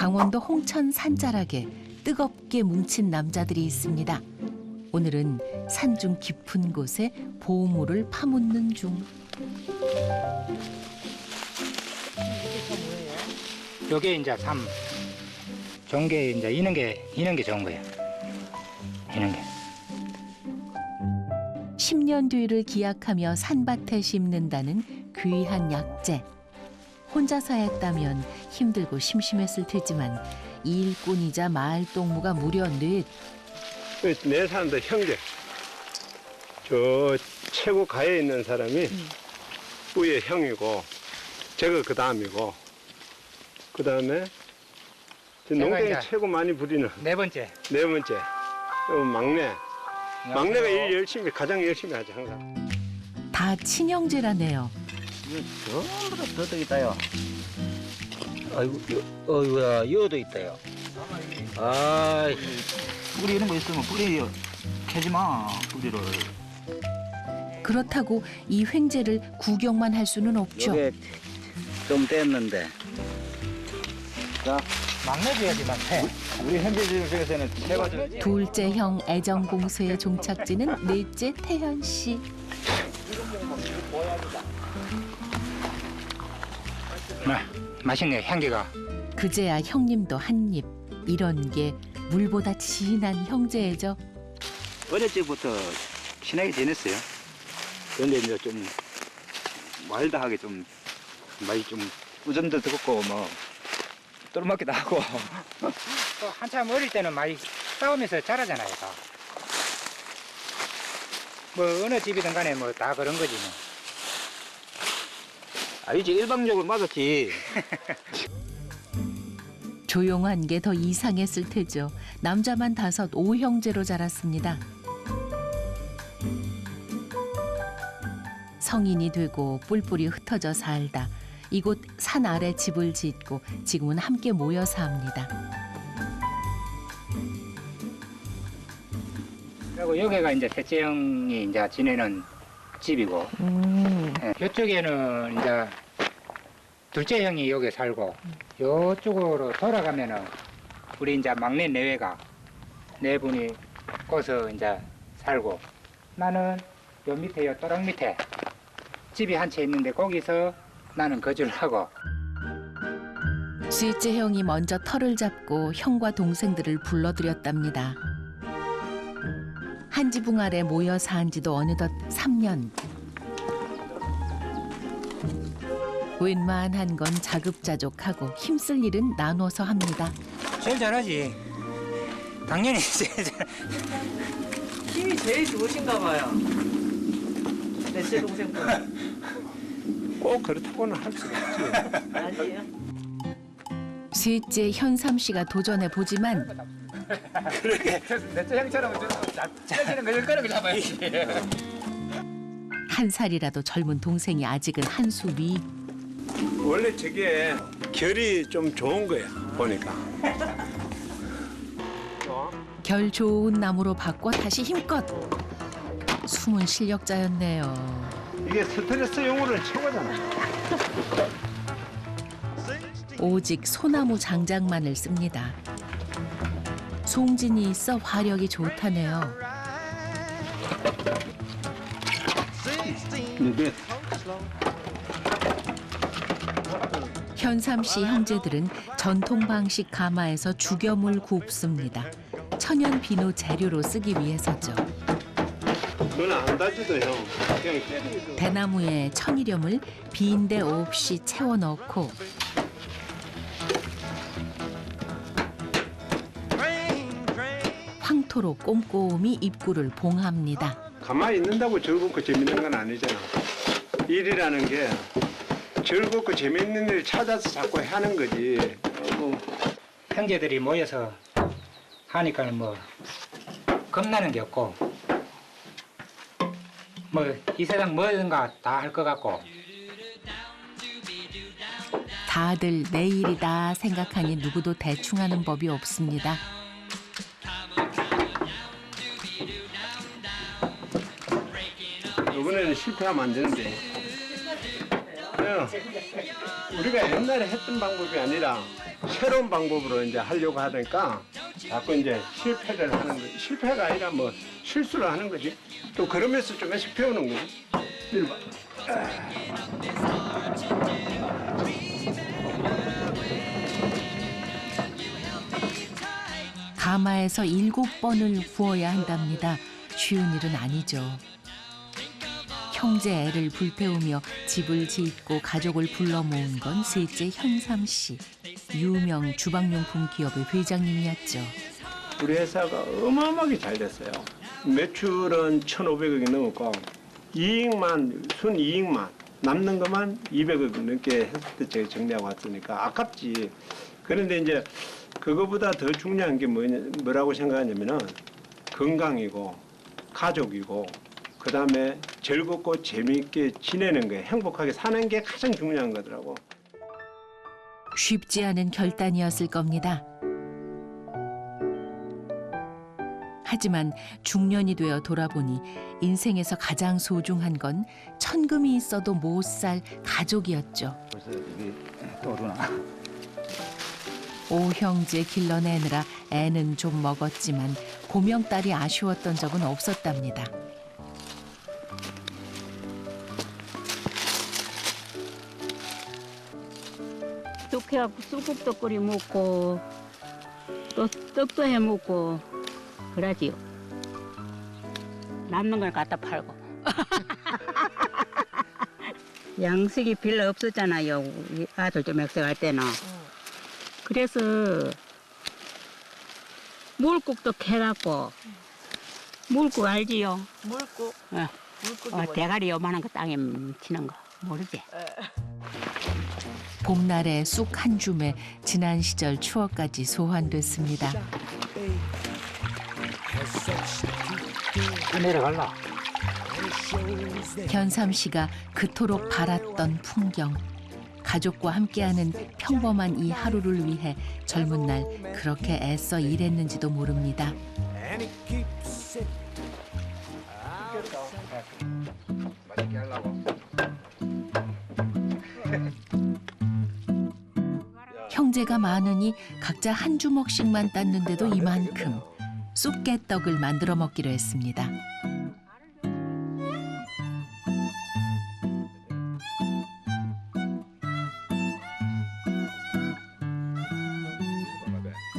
강원도 홍천 산자락에 뜨겁게 뭉친 남자들이 있습니다. 오늘은 산중 깊은 곳에 보물을 파묻는 중. 요게 이제 삶 좋은 게 이제 이는 게 좋은 거예요. 이는 게. 10년 뒤를 기약하며 산밭에 심는다는 귀한 약재. 혼자서 했다면 힘들고 심심했을 테지만 일꾼이자 마을 동무가 무려 넷. 내 사람들 형제. 저 최고 가에 있는 사람이 위에 형이고 제가 그 다음이고 그 다음에 농땡이 최고 많이 부리는 네 번째. 네 번째 막내. 막내가 일 열심히 가장 열심히 하죠 항상. 다 친형제라네요. 전부 다 더덕 있다요. 아이고, 어이구야, 이어도 있다요. 아, 뿌리 이런 거 있으면 뿌리 캐지 마, 뿌리를. 그렇다고 이 횡재를 구경만 할 수는 없죠. 이게 좀 됐는데. 자, 막내 줘야지만 해. 우리 현지들 중에서는 세 가지. 둘째 형 애정 공수의 종착지는 넷째 태현 씨. 맛있네 향기가. 그제야 형님도 한 입. 이런 게 물보다 진한 형제애죠. 어릴 적부터 친하게 지냈어요. 그런데 이제 좀 와일드하게 좀 많이 좀 우정도 뜨겁고 뭐 똘맞기도 하고. 또 한참 어릴 때는 많이 싸우면서 자라잖아요. 다. 뭐 어느 집이든 간에 뭐 다 그런 거지 뭐. 아니지 일방적으로 맞았지. 조용한 게 더 이상했을 테죠. 남자만 5, 5형제로 자랐습니다. 성인이 되고 뿔뿔이 흩어져 살다 이곳 산 아래 집을 짓고 지금은 함께 모여 삽니다. 그리고 여기가 이제 셋째 형이 이제 지내는 집이고, 이쪽에는 이제 둘째 형이 여기 살고, 이쪽으로 돌아가면은 우리 이제 막내 내외가 네 분이 거기서 이제 살고, 나는 요 밑에 요 또랑 밑에 집이 한 채 있는데 거기서 나는 거주를 하고. 셋째 형이 먼저 터를 잡고 형과 동생들을 불러들였답니다. 한 지붕 아래 모여 산 지도 어느덧 3년. 웬만한 건 자급자족하고 힘쓸 일은 나눠서 합니다. 제일 잘하지. 당연히 제일 잘. 힘이 제일 좋으신가 봐요. 넷째 동생보다. 꼭 그렇다고는 할 수가 없지. 아니에요? 셋째 현삼 씨가 도전해 보지만 그렇게 넷째 형처럼 짜지는 거 여기까지 잡아야지. 한 살이라도 젊은 동생이 아직은 한 수 위. 원래 저게 결이 좀 좋은 거야 보니까. 결 좋은 나무로 바꿔 다시 힘껏. 숨은 실력자였네요. 이게 스트레스용으로는 최고잖아. 오직 소나무 장작만을 씁니다. 송진이 있어 화력이 좋다네요. 네. 현삼 씨 형제들은 전통 방식 가마에서 죽염을 굽습니다. 천연 비누 재료로 쓰기 위해서죠. 그건 안 다지도 형. 그냥 때리기도. 대나무에 천일염을 빈대 없이 채워 넣고 황토로 꼼꼼히 입구를 봉합니다. 가만히 있는다고 즐겁고 재밌는 건 아니잖아. 일이라는 게 즐겁고 재밌는 일 찾아서 자꾸 하는 거지. 형제들이 모여서 하니까는 뭐 겁나는 게 없고 뭐 이 세상 뭐든가 다 할 것 같고. 다들 내일이다 생각하니 누구도 대충 하는 법이 없습니다. 이번에는 실패하면 안 되는데. 네. 왜냐면 우리가 옛날에 했던 방법이 아니라 새로운 방법으로 이제 하려고 하니까 자꾸 이제 실패를 하는 거지. 실패가 아니라 뭐 실수를 하는 거지. 또 그러면서 조금씩 배우는 거지. 이리 봐. 가마에서 7번을 구워야 한답니다. 쉬운 일은 아니죠. 형제 애를 불태우며 집을 짓고 가족을 불러 모은 건 셋째 현삼 씨. 유명 주방용품 기업의 회장님이었죠. 우리 회사가 어마어마하게 잘 됐어요. 매출은 1,500억이 넘었고 순이익만 남는 것만 200억 넘게 했을 때 제가 정리하고 왔으니까 아깝지. 그런데 이제 그거보다 더 중요한 게 뭐라고 생각하냐면은 건강이고 가족이고 그다음에 즐겁고 재미있게 지내는 거예요. 행복하게 사는 게 가장 중요한 거더라고. 쉽지 않은 결단이었을 겁니다. 하지만 중년이 되어 돌아보니 인생에서 가장 소중한 건 천금이 있어도 못 살 가족이었죠. 벌써 이게 떠오르나? 오형제 길러내느라 애는 좀 먹었지만 고명딸이 아쉬웠던 적은 없었답니다. 뚝 해갖고 쑥국도 끓여 먹고 또 떡도 해 먹고 그러지요. 남는 걸 갖다 팔고. 양식이 별로 없었잖아요. 우리 아들 좀 액색할 때는. 그래서 물국도 캐갖고 물국 알지요? 물국. 어. 물국이 뭐지? 대가리 요만한 거 땅에 치는 거 모르지? 봄날의 쑥 한 줌에 지난 시절 추억까지 소환됐습니다. 내려갈라. 현삼 씨가 그토록 바랐던 풍경. 가족과 함께하는 평범한 이 하루를 위해 젊은 날 그렇게 애써 일했는지도 모릅니다. 맛있게 하려고. 형제가 많으니 각자 한 주먹씩만 땄는데도 이만큼. 쑥개떡을 만들어 먹기로 했습니다.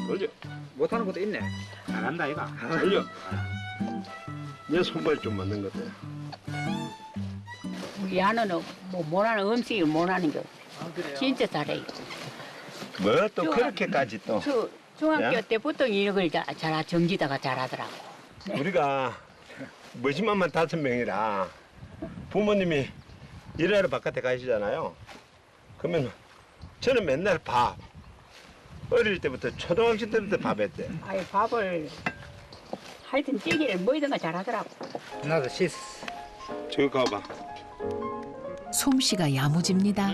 돌려. 못하는 것도 있네. 잘한다 이거. 돌려. 내 손발 좀 맞는 것 같아. 우리 아내는 뭐 못하는 음식을 못하는 게 아, 그래요? 진짜 잘해요. 뭐 또 그렇게까지 또. 중학교 야? 때부터 이걸 잘 정지다가 잘하더라고. 우리가 머지만만 5명이라 부모님이 일하러 바깥에 가시잖아요. 그러면 저는 맨날 밥. 어릴 때부터 초등학생 때부터 밥 했대. 아이 밥을 하여튼 찌개를 뭐이든가 잘하더라고. 나도 씻. 저기 가봐. 솜씨가 야무집니다.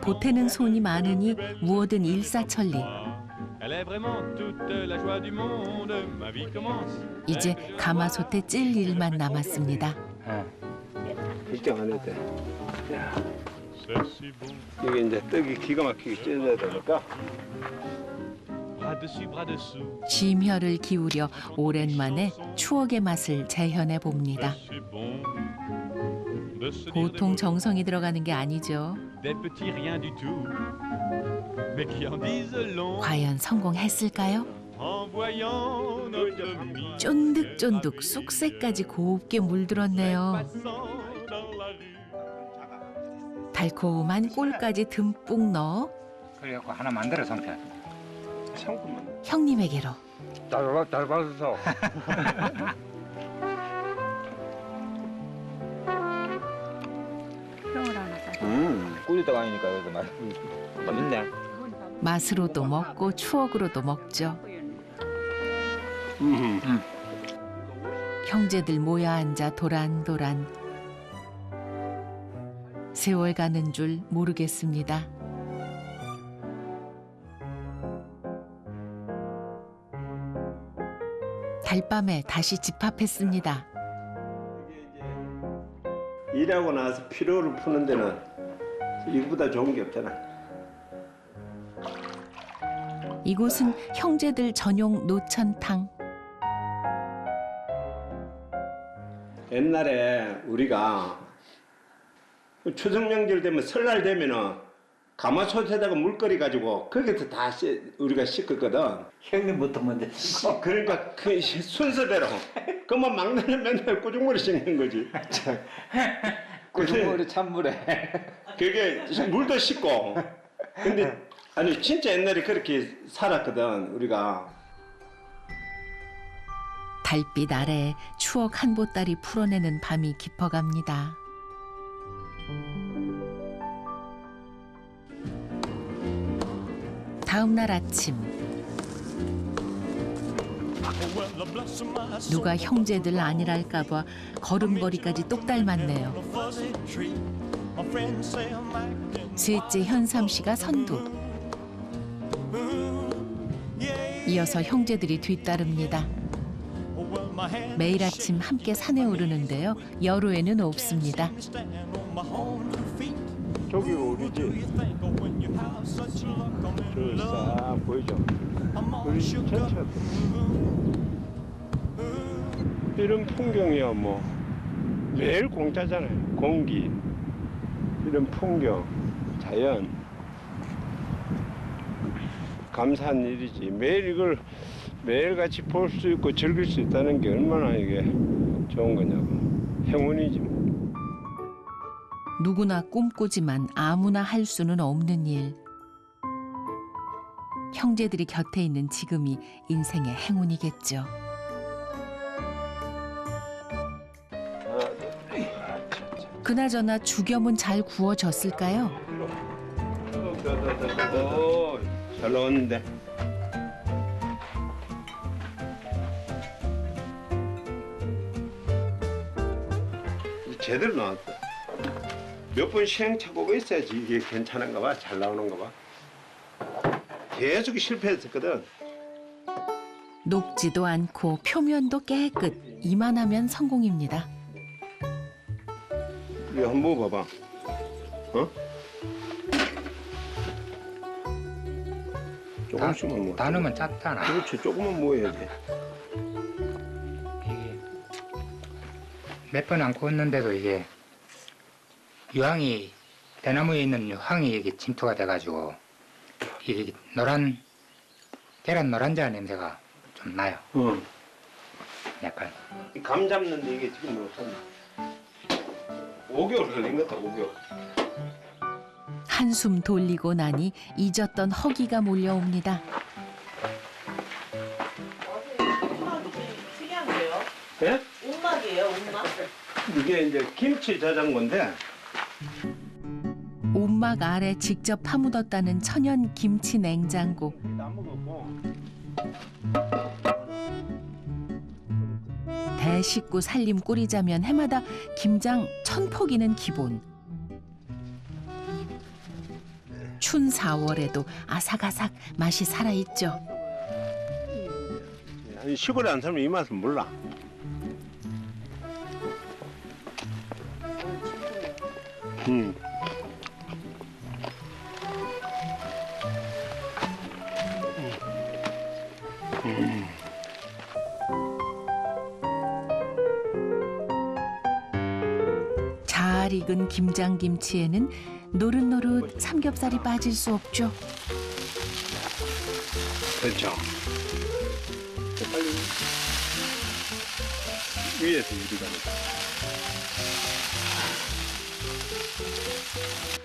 보태는 손이 많으니 무엇든 일사천리. 이제 가마솥에 찔 일만 남았습니다. 걱정 안 해도 돼. 야. 이게 이제 떡이 기가 막히게 찢어져야 되니까. 심혈을 기울여 오랜만에 추억의 맛을 재현해 봅니다. 보통 정성이 들어가는 게 아니죠. 과연 성공했을까요? 쫀득쫀득 쑥새까지 곱게 물들었네요. 달콤한 꿀까지 듬뿍 넣어 그래갖고 하나 만들어 성편. 상품만. 형님에게로. 잘 받았어. 꿀이다가 아니니까 그래도 맛있네. 맛으로도 먹고 추억으로도 먹죠. 형제들 모여 앉아 도란도란. 세월 가는 줄 모르겠습니다. 달밤에 다시 집합했습니다. 일하고 나서 피로를 푸는 데는 이거보다 좋은 게 없잖아. 이곳은 형제들 전용 노천탕. 옛날에 우리가 추석 명절 되면 설날 되면은 가마솥에다가 물끓이 가지고 거기서 다 우리가 씻었거든. 형님부터 먼저 씻고. 그러니까 그 순서대로. 그만 막내는 맨날 꾸중물에 씻는 거지. 꾸중물에 찬물에. 그게 물도 씻고. 근데 아니 진짜 옛날에 그렇게 살았거든 우리가. 달빛 아래 추억 한 보따리 풀어내는 밤이 깊어갑니다. 다음 날 아침 누가 형제들 아니랄까 봐 걸음걸이까지 똑 닮았네요. 셋째 현삼 씨가 선두. 이어서 형제들이 뒤따릅니다. 매일 아침 함께 산에 오르는데요. 여로에는 없습니다. 저기가 우리지. 저싹 보이죠? 우리 전체 이런 풍경이야 뭐 매일 공짜잖아요. 공기, 이런 풍경, 자연, 감사한 일이지. 매일 이걸 매일같이 볼 수 있고 즐길 수 있다는 게 얼마나 이게 좋은 거냐고. 행운이지 뭐. 누구나 꿈꾸지만 아무나 할 수는 없는 일. 형제들이 곁에 있는 지금이 인생의 행운이겠죠. 그나저나 죽염은 잘 구워졌을까요? 잘 나왔는데. 제대로 나왔다. 몇 번 시행착오가 있어야지 이게 괜찮은가 봐, 잘 나오는가 봐. 계속 실패했었거든. 녹지도 않고 표면도 깨끗. 이만하면 성공입니다. 이거 한번 먹어봐봐. 어? 조금씩만 먹어. 다 넣으면 짭잖아. 그렇지, 조금만 먹어야지. 이게 몇 번 안 구웠는데도 이게 유황이 대나무에 있는 유황이 이게 침투가 돼가지고 이게 노란 계란 노란자 냄새가 좀 나요. 약간. 감 잡는데 이게 지금 몇 번? 5개월 걸린 것 같다. 5개월. 한숨 돌리고 나니 잊었던 허기가 몰려옵니다. 온막이 특이한데요? 예? 온막이에요, 온막? 이게 이제 김치 저장고인데. 온막 아래 직접 파묻었다는 천연 김치 냉장고. 다 먹었고. 대식구 살림 꾸리자면 해마다 김장 1000포기는 기본. 춘 4월에도 아삭아삭 맛이 살아있죠. 아니, 시골에 안 살면 이 맛은 몰라. 잘 익은 김장김치에는 노릇노릇 삼겹살이 빠질 수 없죠. 그렇죠. 빨리 위에서 유리가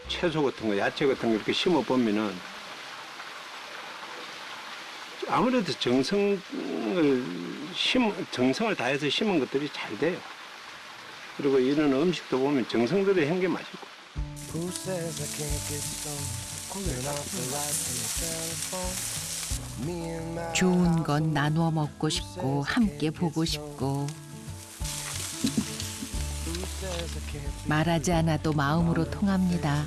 채소 같은 거, 야채 같은 거 이렇게 심어 보면은 아무래도 정성을 다해서 심은 것들이 잘 돼요. 그리고 이런 음식도 보면 정성들이 한 게 맛있고. 좋은 건 나누어 먹고 싶고 함께 보고 싶고 말하지 않아도 마음으로 통합니다.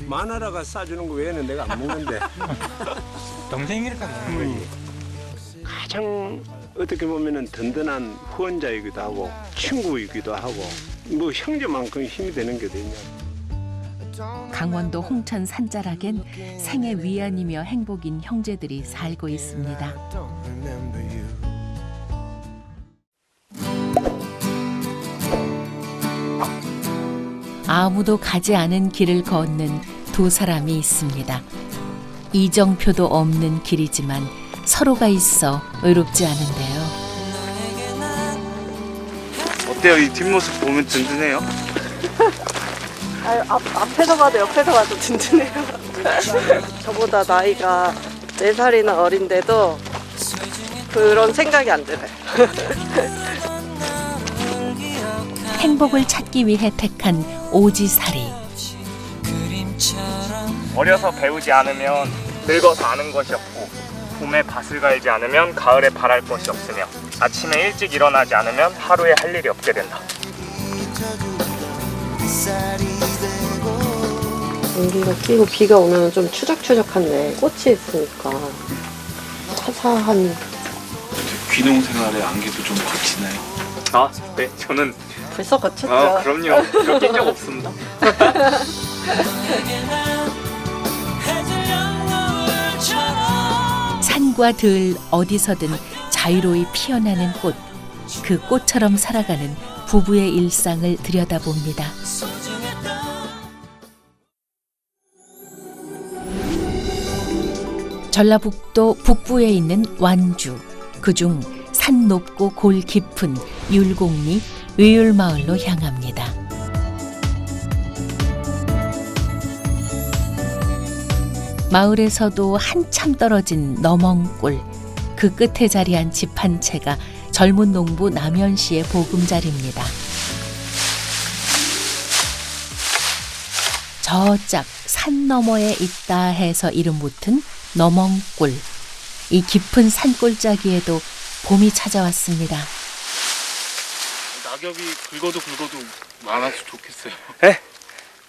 마누라가 싸주는 거 외에는 내가 안 먹는데 동생이니까 먹는 거지. 가장 어떻게 보면은 든든한 후원자이기도 하고 친구이기도 하고 뭐 형제만큼 힘이 되는 게 되냐. 강원도 홍천 산자락엔 생애 위안이며 행복인 형제들이 살고 있습니다. 아무도 가지 않은 길을 걷는 두 사람이 있습니다. 이정표도 없는 길이지만 서로가 있어 의롭지 않은데요. 어때요? 이 뒷모습 보면 든든해요? 앞에서 봐도 옆에서 봐도 든든해요. 저보다 나이가 4살이나 어린데도 그런 생각이 안 들어요. 행복을 찾기 위해 택한 오지살이. 어려서 배우지 않으면 늙어서 아는 것이 없고 봄에 밭을 갈지 않으면 가을에 바랄 것이 없으며 아침에 일찍 일어나지 않으면 하루에 할 일이 없게 된다. 안개가 끼고 비가 오면 좀 추적추적한데 꽃이 있으니까 화사한. 귀농 생활에 안개도 좀 거치나요? 아, 네, 저는 벌써 거쳤죠? 그럼요. 껴낀 적 없습니다. 산과 들 어디서든 자유로이 피어나는 꽃. 그 꽃처럼 살아가는 부부의 일상을 들여다봅니다. 전라북도 북부에 있는 완주. 그중 산 높고 골 깊은 율곡리 의율마을로 향합니다. 마을에서도 한참 떨어진 너멍골. 그 끝에 자리한 집 한 채가 젊은 농부 남현 씨의 보금자리입니다. 저짝 산 너머에 있다 해서 이름 붙은 너멍골. 이 깊은 산골짜기에도 봄이 찾아왔습니다. 낙엽이 굵어도 많아서 좋겠어요. 네?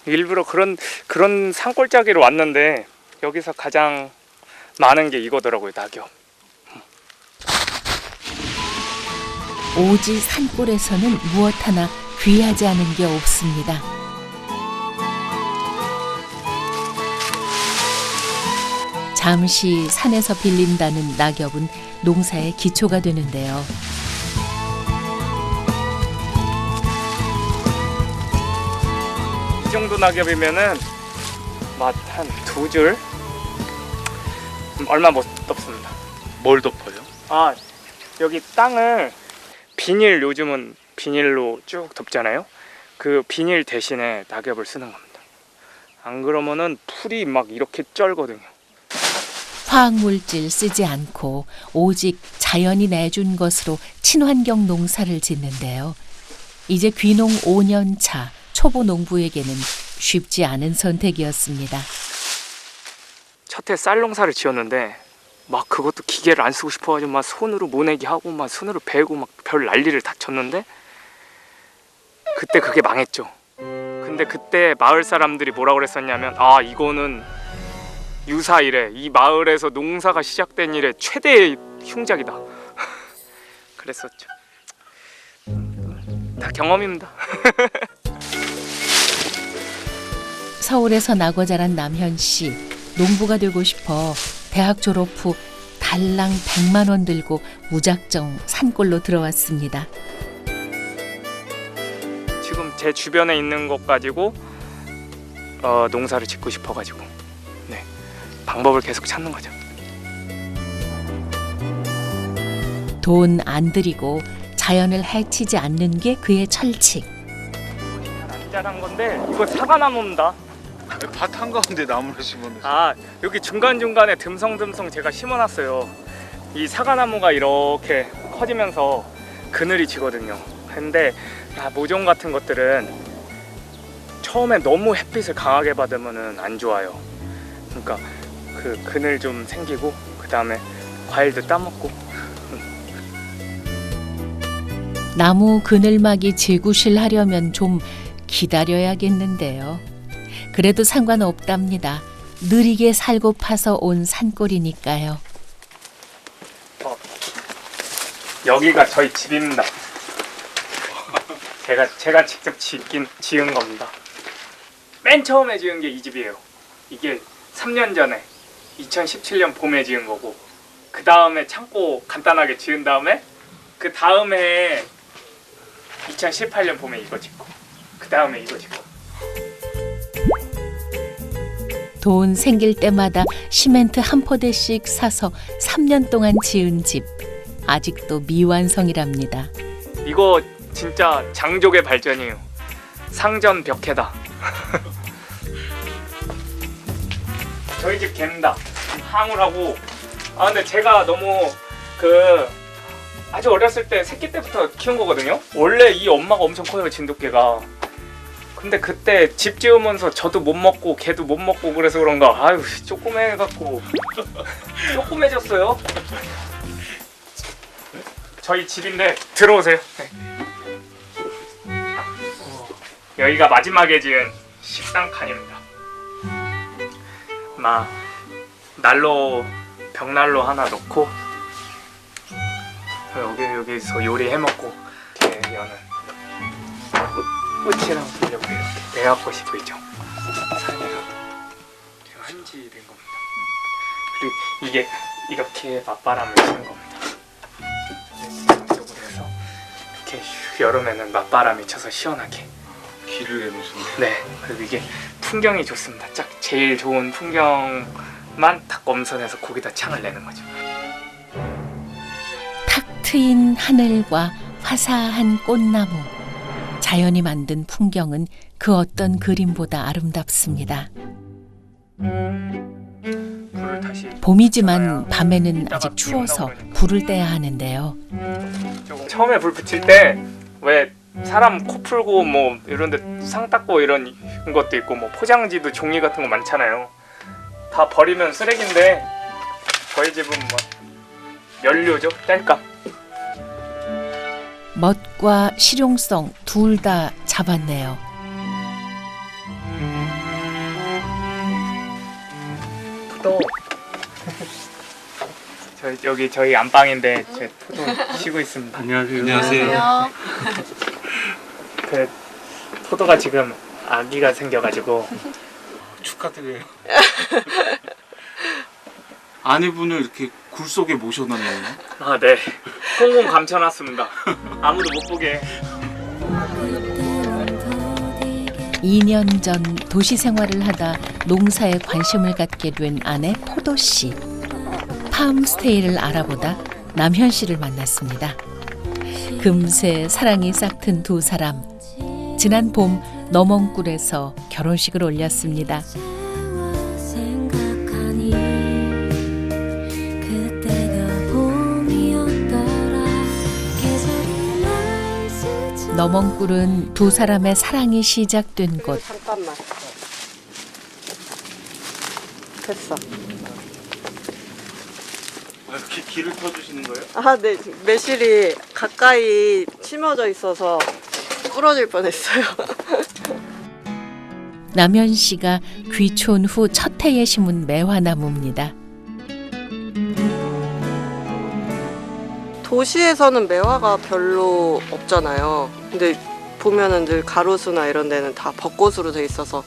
일부러 그런 산골짜기로 왔는데 여기서 가장 많은 게 이거더라고요, 낙엽. 오지 산골에서는 무엇 하나 귀하지 않은 게 없습니다. 잠시 산에서 빌린다는 낙엽은 농사의 기초가 되는데요. 이 정도 낙엽이면은 맛 한 2줄? 얼마 못 덮습니다. 뭘 덮어요? 아, 여기 땅을 비닐, 요즘은 비닐로 쭉 덮잖아요. 그 비닐 대신에 낙엽을 쓰는 겁니다. 안 그러면은 풀이 막 이렇게 쩔거든요. 화학물질 쓰지 않고 오직 자연이 내준 것으로 친환경 농사를 짓는데요. 이제 귀농 5년 차 초보 농부에게는 쉽지 않은 선택이었습니다. 첫해 쌀 농사를 지었는데 막 그것도 기계를 안 쓰고 싶어가지고 막 손으로 모내기 하고 막 손으로 베고 막 별 난리를 다 쳤는데 그때 그게 망했죠. 근데 그때 마을 사람들이 뭐라고 그랬었냐면, 아, 이거는 유사 이래, 이 마을에서 농사가 시작된 이래 최대의 흉작이다. 그랬었죠. 다 경험입니다. 서울에서 나고 자란 남현 씨. 농부가 되고 싶어 대학 졸업 후 달랑 100만 원 들고 무작정 산골로 들어왔습니다. 지금 제 주변에 있는 것 가지고 농사를 짓고 싶어가지고 네, 방법을 계속 찾는 거죠. 돈 안 들이고 자연을 해치지 않는 게 그의 철칙. 안 자란 건데 이거 사과나무입니다. 밭 한가운데 나무를 심었는데. 아, 여기 중간중간에 듬성듬성 제가 심어놨어요. 이 사과나무가 이렇게 커지면서 그늘이 지거든요. 근데 모종 같은 것들은 처음에 너무 햇빛을 강하게 받으면 안 좋아요. 그러니까 그 그늘 좀 생기고 그 다음에 과일도 따먹고. 나무 그늘막이 재구실하려면 좀 기다려야겠는데요. 그래도 상관없답니다. 느리게 살고 파서 온 산골이니까요. 여기가 저희 집입니다. 제가 직접 지은 겁니다. 맨 처음에 지은 게 이 집이에요. 이게 3년 전에 2017년 봄에 지은 거고, 그 다음에 창고 간단하게 지은 다음에 그 다음에 2018년 봄에 이거 짓고, 그 다음에 이거 짓고. 돈 생길 때마다 시멘트 한 포대씩 사서 3년 동안 지은 집. 아직도 미완성이랍니다. 이거 진짜 장족의 발전이에요. 상전 벽해다. 저희 집 개입니다. 항우라고. 아 근데 제가 너무 아주 어렸을 때 새끼 때부터 키운 거거든요. 원래 이 엄마가 엄청 커요, 진돗개가. 근데 그때 집 지으면서 저도 못 먹고 개도 못 먹고 그래서 그런가 아유 조그매갖고 조그매졌어요. 저희 집인데 들어오세요. 여기가 마지막에 지은 식당 칸입니다. 벽난로 하나 놓고 여기서 요리해 먹고 여는 꽃이랑 보려고 이렇게 매화꽃이 보이죠? 산이랑 한지된 겁니다. 그리고 이게 이렇게 맞바람을 치는 겁니다. 이쪽으로 해서 이렇게 여름에는 맞바람이 쳐서 시원하게 길을 해놓으셨네. 네, 그리고 이게 풍경이 좋습니다. 딱 제일 좋은 풍경만 딱 엄선해서 거기다 창을 내는 거죠. 탁 트인 하늘과 화사한 꽃나무. 자연이 만든 풍경은 그 어떤 그림보다 아름답습니다. 불을 다시 봄이지만 밤에는 아직 추워서 불을 떼야 하는데요. 처음에 불 붙일 때 왜 사람 코 풀고 뭐 이런 데 상 닦고 이런 것도 있고 뭐 포장지도 종이 같은 거 많잖아요. 다 버리면 쓰레기인데 저희 집은 뭐 연료죠, 땔감. 멋과 실용성 둘 다 잡았네요. 포도. 저희 안방인데 제 포도 쉬고 있습니다. 안녕하세요. 안녕하세요. 그 포도가 지금 아기가 생겨가지고 축하드려요. 아내분을 이렇게 굴 속에 모셔놨나요? 아 네, 꽁꽁 감춰놨습니다. 아무도 못 보게. 2년 전 도시 생활을 하다 농사에 관심을 갖게 된 아내 포도 씨. 팜스테이를 알아보다 남현 씨를 만났습니다. 금세 사랑이 싹튼 두 사람. 지난 봄 너멍굴에서 결혼식을 올렸습니다. 너멍굴은 두 사람의 사랑이 시작된 곳. 잠깐만. 됐어. 길을 터주시는 거예요? 아, 네. 매실이 가까이 심어져 있어서 부러질 뻔했어요. 남현 씨가 귀촌 후 첫 해에 심은 매화나무입니다. 도시에서는 매화가 별로 없잖아요. 근데 보면은 늘 가로수나 이런 데는 다 벚꽃으로 돼 있어서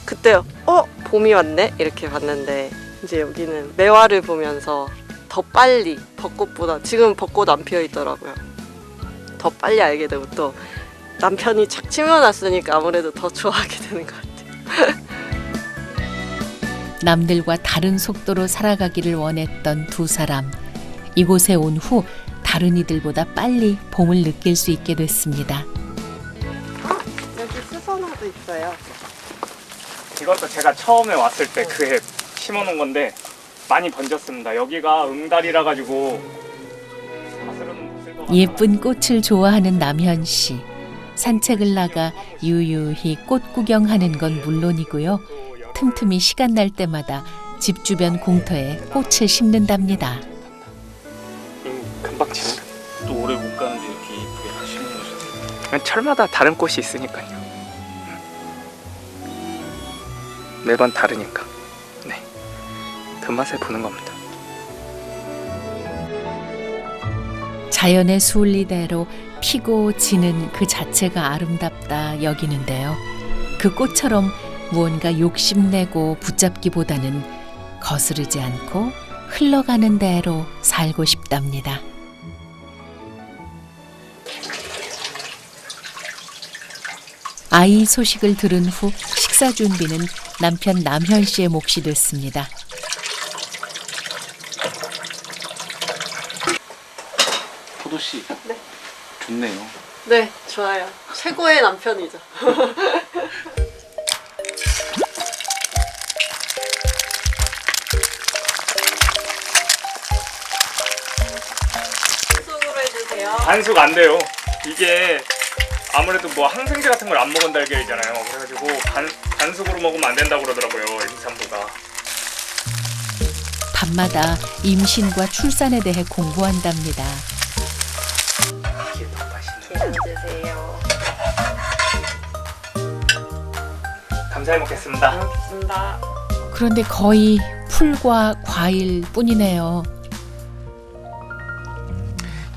그때 봄이 왔네? 이렇게 봤는데 이제 여기는 매화를 보면서 더 빨리 벚꽃보다 지금 벚꽃 안 피어 있더라고요. 더 빨리 알게 되고 또 남편이 착 치며놨으니까 아무래도 더 좋아하게 되는 것 같아요. 남들과 다른 속도로 살아가기를 원했던 두 사람. 이곳에 온 후 다른 이들보다 빨리 봄을 느낄 수 있게 됐습니다. 여기 수선화도 있어요. 이것도 제가 처음에 왔을 때 그해 심어놓은 건데 많이 번졌습니다. 여기가 응달이라 가지고 예쁜 꽃을 좋아하는 남현 씨. 산책을 나가 유유히 꽃 구경하는 건 물론이고요. 틈틈이 시간 날 때마다 집 주변 공터에 꽃을 심는답니다. 금방 지는. 또 오래 못 가는데 이렇게 이쁘게 다 심어놓으셨어요. 철마다 다른 꽃이 있으니까요. 매번 다르니까. 네, 그 맛에 보는 겁니다. 자연의 순리대로 피고 지는 그 자체가 아름답다 여기는데요. 그 꽃처럼 무언가 욕심내고 붙잡기보다는 거스르지 않고 흘러가는 대로 살고 싶답니다. 아이 소식을 들은 후 식사 준비는 남편 남현 씨의 몫이 됐습니다. 포도 씨. 네. 좋네요. 네, 좋아요. 최고의 남편이죠. 반숙으로 해주세요. 반숙 안 돼요. 이게 아무래도 뭐 항생제 같은 걸 안 먹은 달걀이잖아요. 그래가지고 반숙으로 먹으면 안 된다고 그러더라고요. 임산부가. 밤마다 임신과 출산에 대해 공부한답니다. 이게 더 맛있네. 드세요. 감사히 먹겠습니다. 고맙습니다. 그런데 거의 풀과 과일 뿐이네요.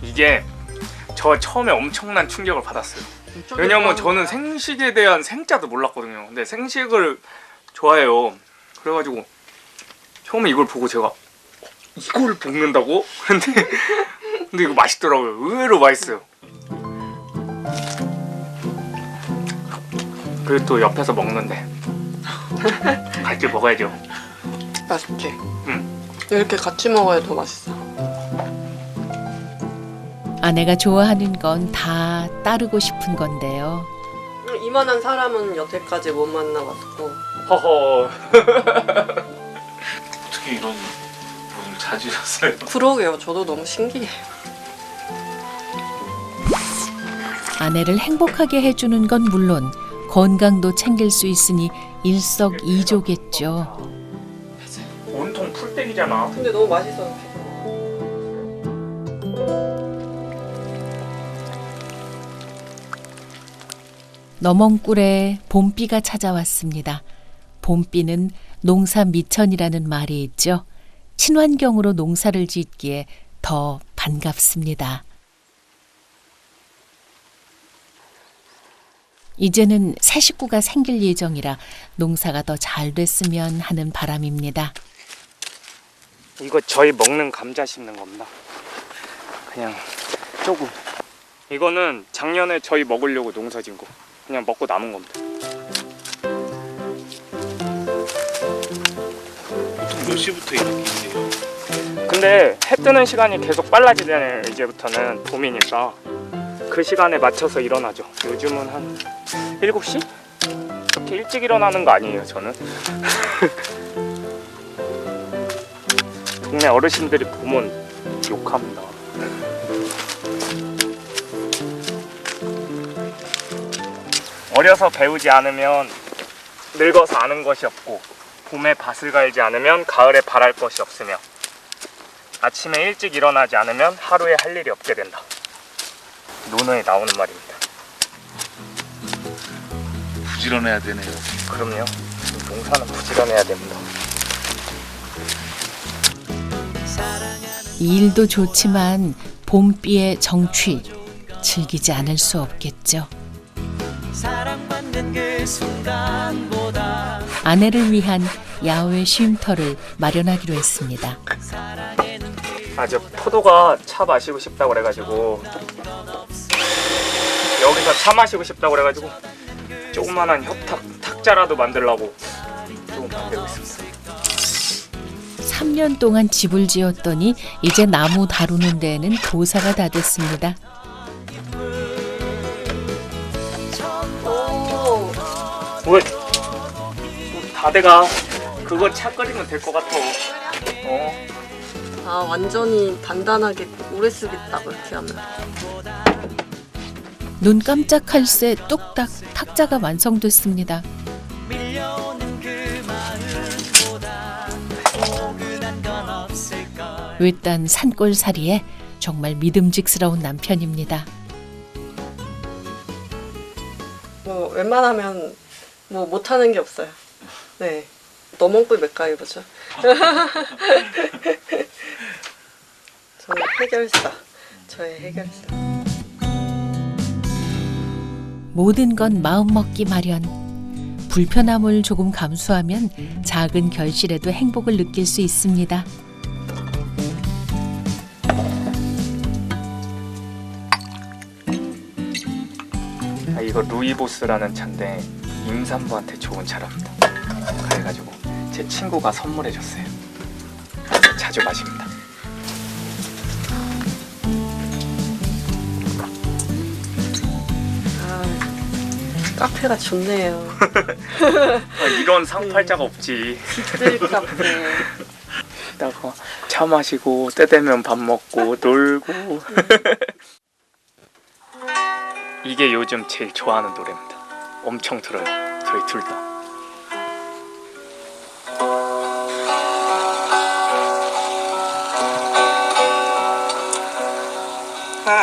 이게 저 처음에 엄청난 충격을 받았어요. 왜냐면 저는 생식에 대한 생자도 몰랐거든요. 근데 생식을 좋아해요. 그래가지고 처음에 이걸 보고 제가 이걸 볶는다고? 근데 이거 맛있더라고요. 의외로 맛있어요. 그리고 또 옆에서 먹는데 같이 먹어야죠. 맛있지? 응. 이렇게 같이 먹어야 더 맛있어. 아내가 좋아하는 건 다 따르고 싶은 건데요. 이만한 사람은 여태까지 못 만나봤고. 허허. 어떻게 이런 분을 찾으셨어요? 그러게요. 저도 너무 신기해요. 아내를 행복하게 해주는 건 물론 건강도 챙길 수 있으니 일석이조겠죠. 온통 풀떼기잖아. 근데 너무 맛있어. 너멍꿀에 봄비가 찾아왔습니다. 봄비는 농사 미천이라는 말이 있죠. 친환경으로 농사를 짓기에 더 반갑습니다. 이제는 새 식구가 생길 예정이라 농사가 더 잘 됐으면 하는 바람입니다. 이거 저희 먹는 감자 심는 겁니다. 그냥 조금. 이거는 작년에 저희 먹으려고 농사 진 거. 그냥 먹고 남은 겁니다. 보통 몇 시부터 이렇게 있어요? 근데 해 뜨는 시간이 계속 빨라지잖아요. 이제부터는 봄이니까 그 시간에 맞춰서 일어나죠. 요즘은 한 7시? 그렇게 일찍 일어나는 거 아니에요, 저는. 동네 어르신들이 보면 욕합니다. 어려서 배우지 않으면 늙어서 아는 것이 없고, 봄에 밭을 갈지 않으면 가을에 바랄 것이 없으며, 아침에 일찍 일어나지 않으면 하루에 할 일이 없게 된다. 논어에 나오는 말입니다. 부지런해야 되네요. 그럼요. 농사는 부지런해야 됩니다. 이 일도 좋지만 봄비의 정취 즐기지 않을 수 없겠죠. 아내를 위한 야외 쉼터를 마련하기로 했습니다. 저 포도가 차 마시고 싶다고 그래가지고 여기서 차 마시고 싶다고 그래가지고 조그만한 협탁 탁자라도 만들려고 조금 만들고 있습니다. 3년 동안 집을 지었더니 이제 나무 다루는 데에는 도사가 다 됐습니다. 왜? 다 돼가. 그거 차 끓이면 될 것 같아. 아, 완전히 단단하게 오래 쓰겠다고 이렇게 하면. 눈 깜짝할 새 뚝딱 탁자가 완성됐습니다. 외딴 산골살이에 정말 믿음직스러운 남편입니다. 뭐 웬만하면 뭐 못하는 게 없어요. 네, 너멍꿀 맥가이버죠. 저는 해결사. 저의 해결사. 모든 건 마음먹기 마련. 불편함을 조금 감수하면 작은 결실에도 행복을 느낄 수 있습니다. 이거 루이보스라는 차인데 임산부한테 좋은 차랍니다. 그래가지고 제 친구가 선물해 줬어요. 자주 마십니다. 카페가 좋네요. 이런 상팔자가 없지. 깃들 카페. 이따가 차 마시고 때 되면 밥 먹고 놀고. 이게 요즘 제일 좋아하는 노래입니다. 엄청 들어요. 저희 둘 다.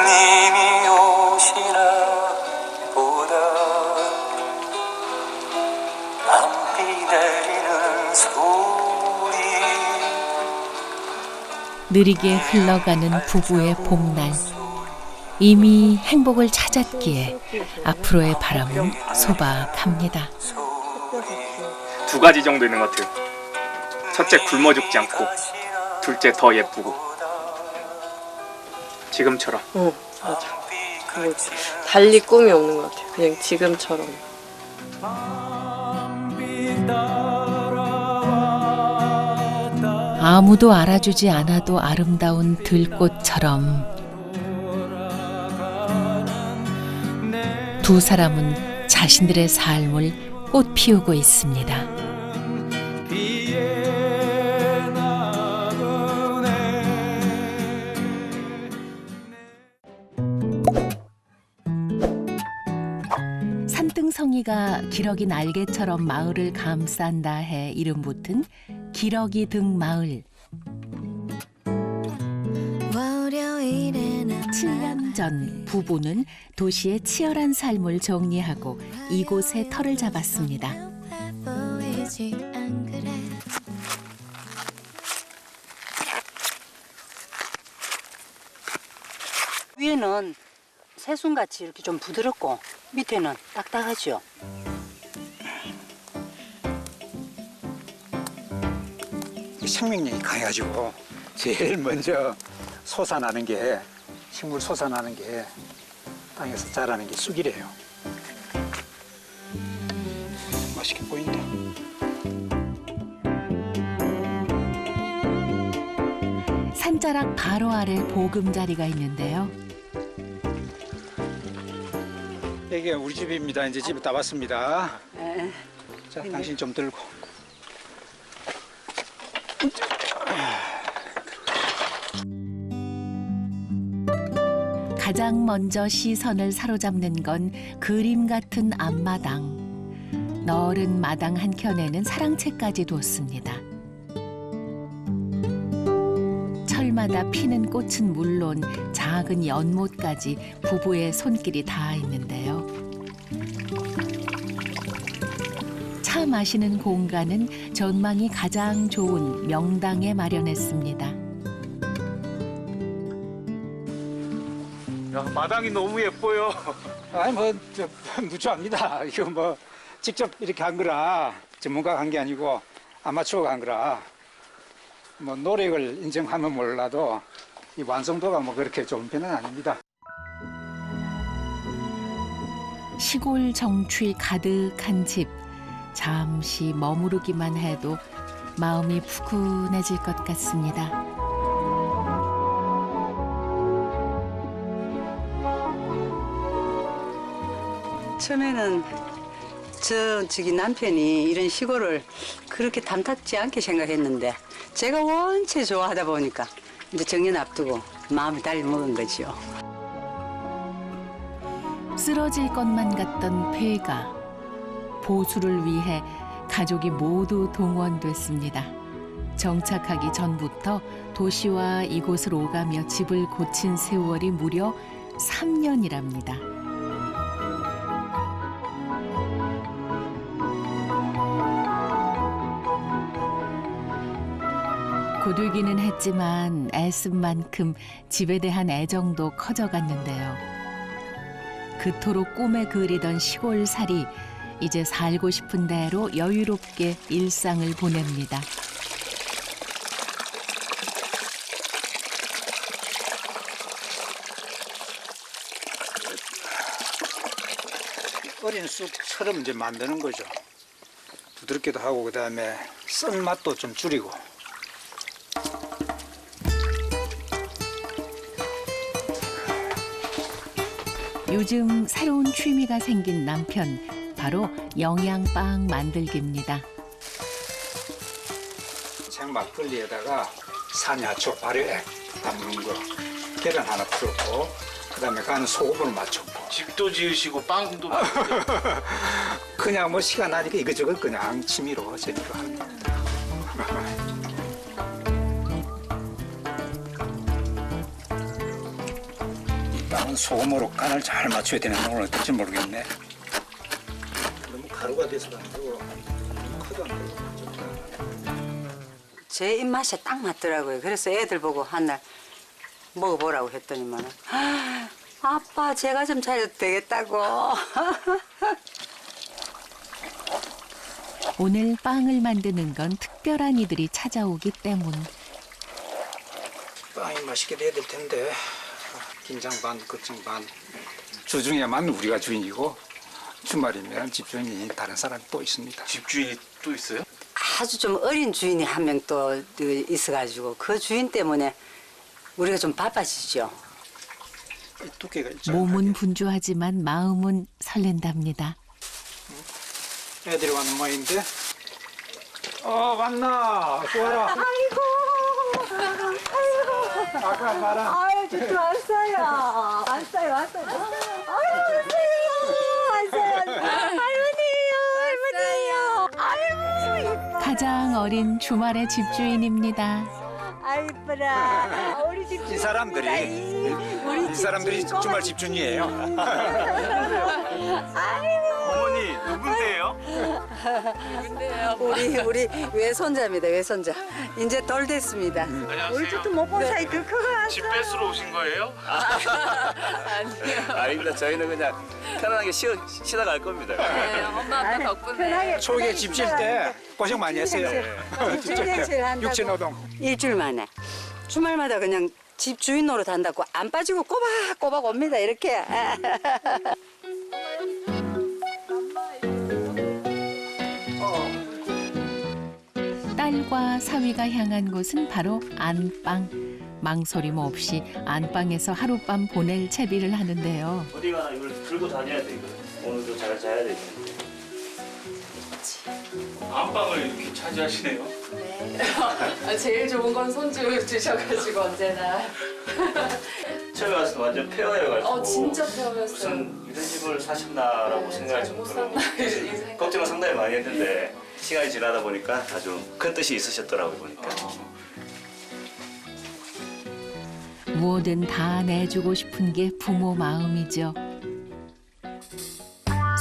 님이 오시나 보다 밤비 내리는 소리 느리게 흘러가는 부부의 봄날. 이미 행복을 찾았기에 앞으로의 바람은 소박합니다. 두 가지 정도 있는 것 같아요. 첫째 굶어 죽지 않고, 둘째 더 예쁘고. 지금처럼. 맞아. 그리고 달리 꿈이 없는 것 같아요. 그냥 지금처럼. 아무도 알아주지 않아도 아름다운 들꽃처럼 두 사람은 자신들의 삶을 꽃 피우고 있습니다. 산등성이가 기러기 날개처럼 마을을 감싼다 해 이름 붙은 기러기 등 마을. 7년 전 부부는 도시의 치열한 삶을 정리하고 이곳에 터를 잡았습니다. 위에는 새순같이 이렇게 좀 부드럽고 밑에는 딱딱하죠. 생명력이 강해가지고 제일 먼저 솟아나는 게 식물 솟아나는 게 땅에서 자라는 게 쑥이래요. 맛있게 보인다. 산자락 바로 아래 보금자리가 있는데요. 이게 우리 집입니다. 이제 집에 다 왔습니다. 자, 당신 좀 들고. 가장 먼저 시선을 사로잡는 건 그림 같은 앞마당. 넓은 마당 한켠에는 사랑채까지 뒀습니다. 철마다 피는 꽃은 물론 작은 연못까지 부부의 손길이 닿아 있는데요. 차 마시는 공간은 전망이 가장 좋은 명당에 마련했습니다. 야, 마당이 너무 예뻐요. 아니 무추합니다. 이거 뭐 직접 이렇게 한 거라 전문가가 한 게 아니고 아마추어가 한 거라 뭐 노력을 인정하면 몰라도 이 완성도가 뭐 그렇게 좋은 편은 아닙니다. 시골 정취 가득한 집. 잠시 머무르기만 해도 마음이 푸근해질 것 같습니다. 처음에는 저기 남편이 이런 시골을 그렇게 탐탁지 않게 생각했는데 제가 원체 좋아하다 보니까 이제 정년 앞두고 마음이 달리 먹은 거지요. 쓰러질 것만 같던 폐가 보수를 위해 가족이 모두 동원됐습니다. 정착하기 전부터 도시와 이곳을 오가며 집을 고친 세월이 무려 3년이랍니다. 고되기는 했지만 애쓴 만큼 집에 대한 애정도 커져갔는데요. 그토록 꿈에 그리던 시골살이 이제 살고 싶은 대로 여유롭게 일상을 보냅니다. 어린 쑥처럼 이제 만드는 거죠. 부드럽기도 하고 그다음에 쓴 맛도 좀 줄이고. 요즘 새로운 취미가 생긴 남편, 바로 영양빵 만들기입니다. 생막걸리에다가 산야초 발효액 담는 거, 계란 하나 풀었고, 그다음에 간 소금을 맞췄고. 집도 지으시고 빵도 만드시고. 그냥 뭐 시간 나니까 이것저것 그냥 취미로 재미로 합니다. 이 빵은 소금으로 간을 잘 맞춰야 되는데 오늘 어떨지 모르겠네. 너무 가루가 돼서도 안 되고 커도 안 되고. 제 입맛에 딱 맞더라고요. 그래서 애들 보고 한날 먹어보라고 했더니만 아빠 제가 좀 잘해도 되겠다고. 오늘 빵을 만드는 건 특별한 이들이 찾아오기 때문. 빵이 맛있게 돼야 될 텐데 긴장 반 걱정 반. 주중에만 우리가 주인이고 주말이면 집주인이 다른 사람이 또 있습니다. 집주인이 또 있어요? 아주 좀 어린 주인이 한 명 또 있어가지고 그 주인 때문에 우리가 좀 바빠지죠. 이 두께가 있잖아요. 몸은 분주하지만 마음은 설렌답니다. 애들이 왔는 모양인데. 왔나? 좋아라. 아이고. 아까 봐라. 아유, 진짜 왔어요. 왔어요. 할머니요. 가장 어린 주말의 집주인입니다. 아이, 이쁘라. 우리 집 이 사람들이 주말 집주인이에요. 어머니 누군데요? 우리 외손자입니다. 외손자. 이제 덜 됐습니다. 안녕하세요. 우리 집도 못 본 사이 더 커가. 집 뺏으러 오신 거예요? 아닙니다. 저희는 그냥 편안하게 쉬다 갈 겁니다. 네, 엄마 아빠 덕분에. 초기에 집 질 때 고생 많이 했어요. 육체 노동. 일주일 만에 주말마다 그냥 집 주인 노릇 한다고 안 빠지고 꼬박꼬박 옵니다. 이렇게. 딸과 사위가 향한 곳은 바로 안방. 망설임 없이 안방에서 하룻밤 보낼 채비를 하는데요. 어디 가나 이걸 들고 다녀야 돼. 이거. 오늘도 잘 자야 돼. 안방을 이렇게 차지하시네요. 네. 제일 좋은 건 손주 주셔가지고 언제나. 처음에 왔을 때 완전 폐허여가지고. 진짜 폐허였어요. 무슨 이런 집을 사셨나라고 생각할 잘못 정도로 샀나 이 생각. 걱정을 상당히 많이 했는데 시간이 지나다 보니까 아주 큰 뜻이 있으셨더라고요. 보니까. 뭐든 다 내주고 싶은 게 부모 마음이죠.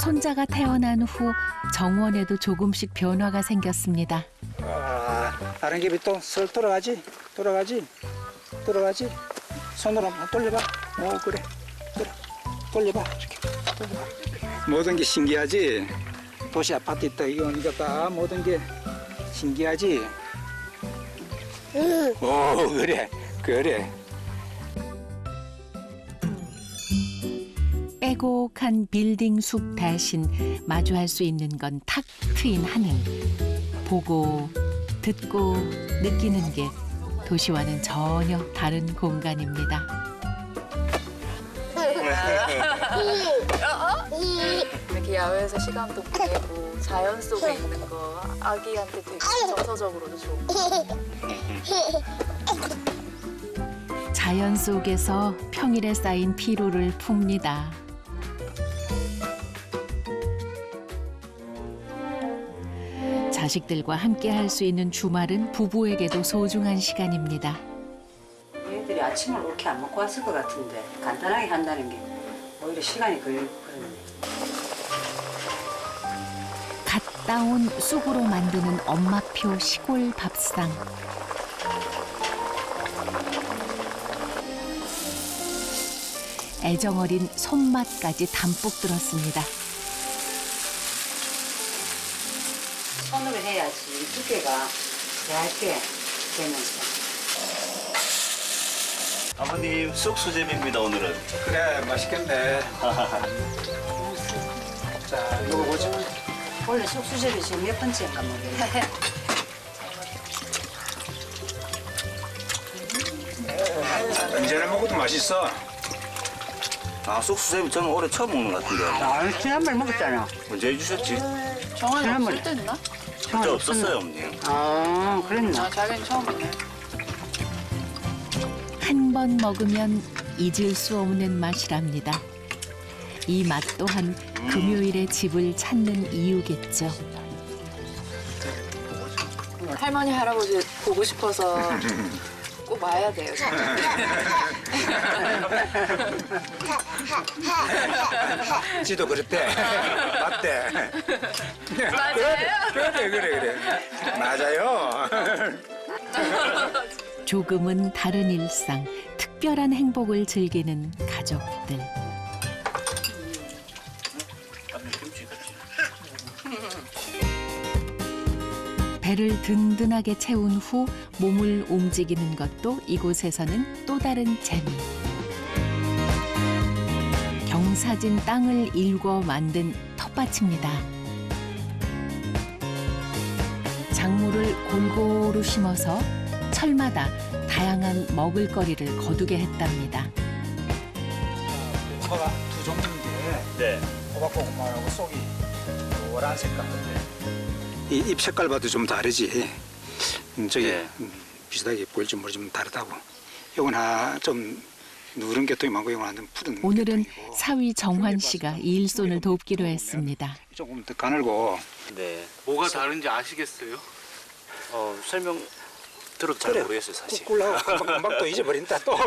손자가 태어난 후 정원에도 조금씩 변화가 생겼습니다. 다른 집이 또 설 돌아가지. 손으로 한번 돌려봐. 그래. 돌려봐. 이렇게 돌려봐. 모든 게 신기하지. 도시 아파트 있다 이거 다 모든 게 신기하지. 그래. 빼곡한 빌딩 숲 대신 마주할 수 있는 건 탁 트인 하늘. 보고, 듣고, 느끼는 게 도시와는 전혀 다른 공간입니다. 이렇게 야외에서 시간도 보내고 자연 속에 있는 거 아기한테 되게 정서적으로도 좋고. 자연 속에서 평일에 쌓인 피로를 풉니다. 자식들과 함께 할 수 있는 주말은 부부에게도 소중한 시간입니다. 얘들이 아침을 그렇게 안 먹고 왔을 것 같은데 간단하게 한다는 게 오히려 시간이 걸리네. 갓 따온 쑥으로 만드는 엄마표 시골 밥상. 애정어린 손맛까지 담뿍 들었습니다. 손으로 해야지 두께가 얇게 되면서. 아버님 쑥수제비입니다 오늘은. 그래, 맛있겠네. 자, 이거 보자. 원래 쑥수제비 지금 몇 번째인가 모르겠네. 언제나 먹어도 맛있어. 아 쑥수제비 저는 올해 처음 먹는 것 같은데. 아, 지난번에 먹었잖아. 언제 해주셨지? 정한이 지난번에. 없을 때 했나? 그때 없었어요 어머님. 아, 그랬나? 아, 자기는 처음 보네. 한 번 먹으면 잊을 수 없는 맛이랍니다. 이 맛 또한 금요일에 집을 찾는 이유겠죠. 할머니, 할아버지 보고 싶어서 꼭 와야 돼요. 지도 그랬대. 맞대. 맞아요? 그래. 맞아요. 조금은 다른 일상, 특별한 행복을 즐기는 가족들. 배를 든든하게 채운 후 몸을 움직이는 것도 이곳에서는 또 다른 재미. 경사진 땅을 일궈 만든 텃밭입니다. 작물을 골고루 심어서 철마다 다양한 먹을거리를 거두게 했답니다. 호박 두 종류인데 네. 호박고구마하고 속이 노란색 같은데 이 잎 색깔 봐도 좀 다르지. 저기 네. 비슷하게 보일지 모르지만 다르다고. 이건 좀 누런 계통이 많고 이건 좀 푸른 오늘은 계통이고. 사위 정환 씨가 이 일손을 돕기로 했습니다. 조금 더 가늘고. 네. 뭐가 다른지 아시겠어요? 설명 들어도 잘 모르겠어요 사실. 꿀하고 금방 또 잊어버린다 또.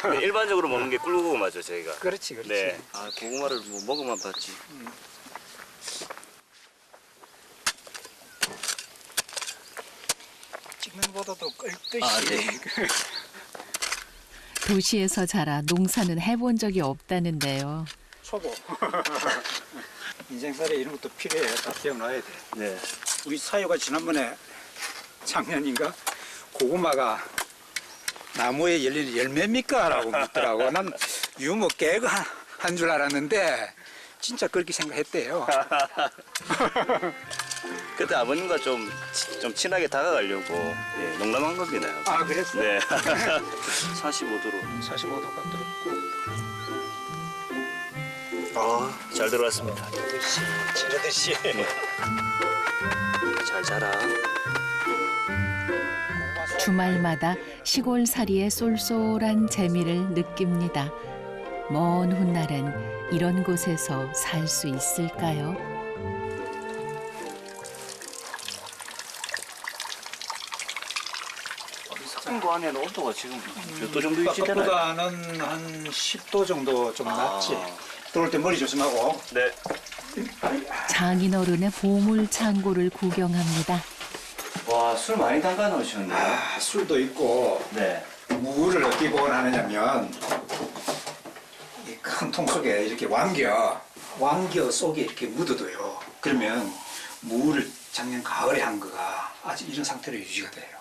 네, 일반적으로 먹는 게 꿀고구마죠 저희가. 그렇지. 네. 아 고구마를 뭐 먹어만 봤지. 찍는 것보다도 끌듯이. 아, 네. 도시에서 자라 농사는 해본 적이 없다는데요. 초보. 인생살이 이런 것도 필요해. 다 기억놔야 돼. 네. 우리 사유가 지난번에 작년인가 고구마가 나무에 열리는 열매입니까? 라고 묻더라고. 난 유머 개그 한 줄 알았는데 진짜 그렇게 생각했대요. 그때 아버님과 좀 친하게 다가가려고 농담한 겁니다. 아, 그랬어? 네. 45도로. 45도가 잘 들어왔습니다. 지르듯이. 잘 자라. 주말마다 시골살이의 쏠쏠한 재미를 느낍니다. 먼 훗날엔 이런 곳에서 살 수 있을까요? 삭힌 안에는 온도가 지금 몇 도 정도 유지되나요? 아까보다는 한 10도 정도 좀 낮지. 들어올 때 머리 조심하고. 네. 장인어른의 보물 창고를 구경합니다. 와, 술 많이 담가 놓으셨네요. 술도 있고 네. 무를 어떻게 보관하느냐면 이 큰 통 속에 이렇게 왕겨 속에 이렇게 묻어둬요. 그러면 무를 작년 가을에 한 거가 아직 이런 상태로 유지가 돼요.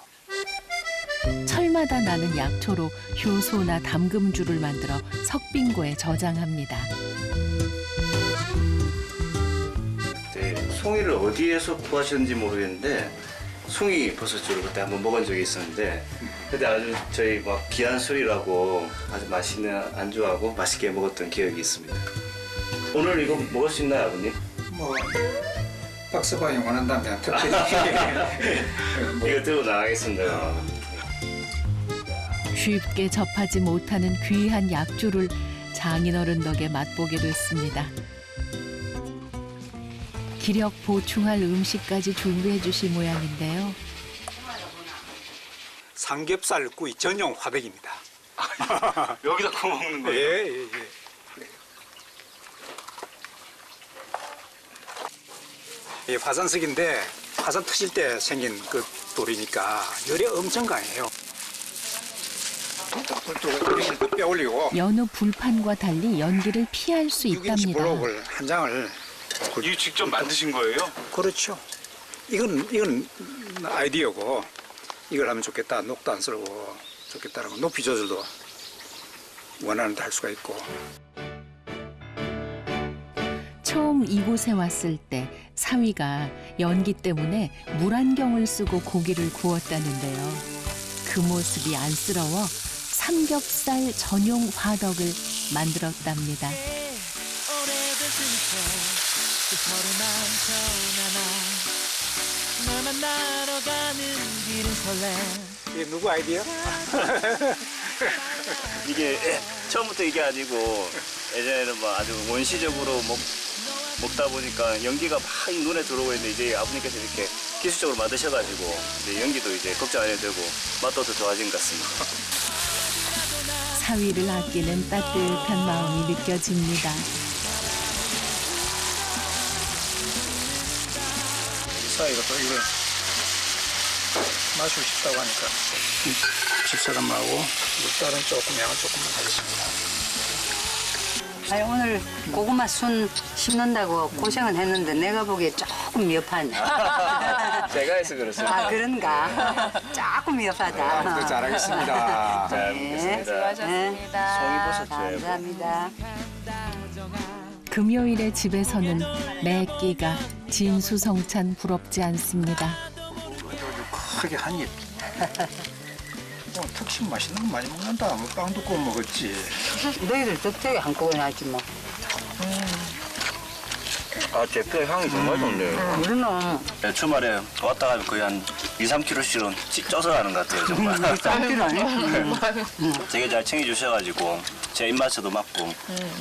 철마다 나는 약초로 효소나 담금주를 만들어 석빙고에 저장합니다. 네, 송이를 어디에서 구하셨는지 모르겠는데 송이 버섯주를 그때 한번 먹은 적이 있었는데 그때 아주 저희 막 귀한 술이라고 아주 맛있는 안주하고 맛있게 먹었던 기억이 있습니다. 오늘 이거 먹을 수 있나요, 아버님? 뭐 박스방이 원한다면 특별히 이거 들고 나가겠습니다. 쉽게 접하지 못하는 귀한 약주를 장인어른 덕에 맛보게 됐습니다. 기력 보충할 음식까지 준비해 주실 모양인데요. 삼겹살 구이 전용 화덕입니다. 여기다 구워 먹는 거예요? 예. 이 화산석인데 화산 터질 때 생긴 그 돌이니까 열이 엄청 강해요. 불도 빼 올리고 여느 불판과 달리 연기를 피할 수 6인치 있답니다. 블록을 한 장을 이거 직접 만드신 거예요? 그렇죠. 이건 아이디어고 이걸 하면 좋겠다. 녹도 안 쓸고 좋겠다라고 높이 조절도 원하는 데 할 수가 있고. 처음 이곳에 왔을 때 사위가 연기 때문에 물안경을 쓰고 고기를 구웠다는데요. 그 모습이 안쓰러워 삼겹살 전용 화덕을 만들었답니다. 이게 누구 아이디어? 이게 처음부터 이게 아니고 예전에는 막 아주 원시적으로 먹다 보니까 연기가 막 눈에 들어오고 있는데 이제 아버님께서 이렇게 기술적으로 만드셔가지고 이제 연기도 이제 걱정 안 해도 되고 맛도 더 좋아진 것 같습니다. 사위를 아끼는 따뜻한 마음이 느껴집니다. 사이가 또 이거 마시고 싶다고 하니까 집사람하고 딸은 조금 양을 조금만 하겠습니다. 아니, 오늘 고구마 순 심는다고 고생은 했는데 내가 보기에 조금 미흡하네. 제가 해서 그렇습니다. 아, 그런가? 조금 미흡하다. 잘하겠습니다. 잘 네. 먹겠습니다. 수고하셨습니다. 송이버섯 감사합니다. 금요일에 집에서는 매 끼가 진수성찬 부럽지 않습니다. 크게 한 입. 특심 맛있는 거 많이 먹는다. 뭐 빵도 구워 먹었지. 너희들 적당히 한꺼번에 하지 뭐. 아, 제표 향이 정말 좋네요. 우리는 네, 주말에 왔다 가면 거의 한 2, 3kg씩은 쪄서 가는 것 같아요, 정말. 쌈길 아니야? 되게 잘 챙겨주셔가지고 제 입맛에도 맞고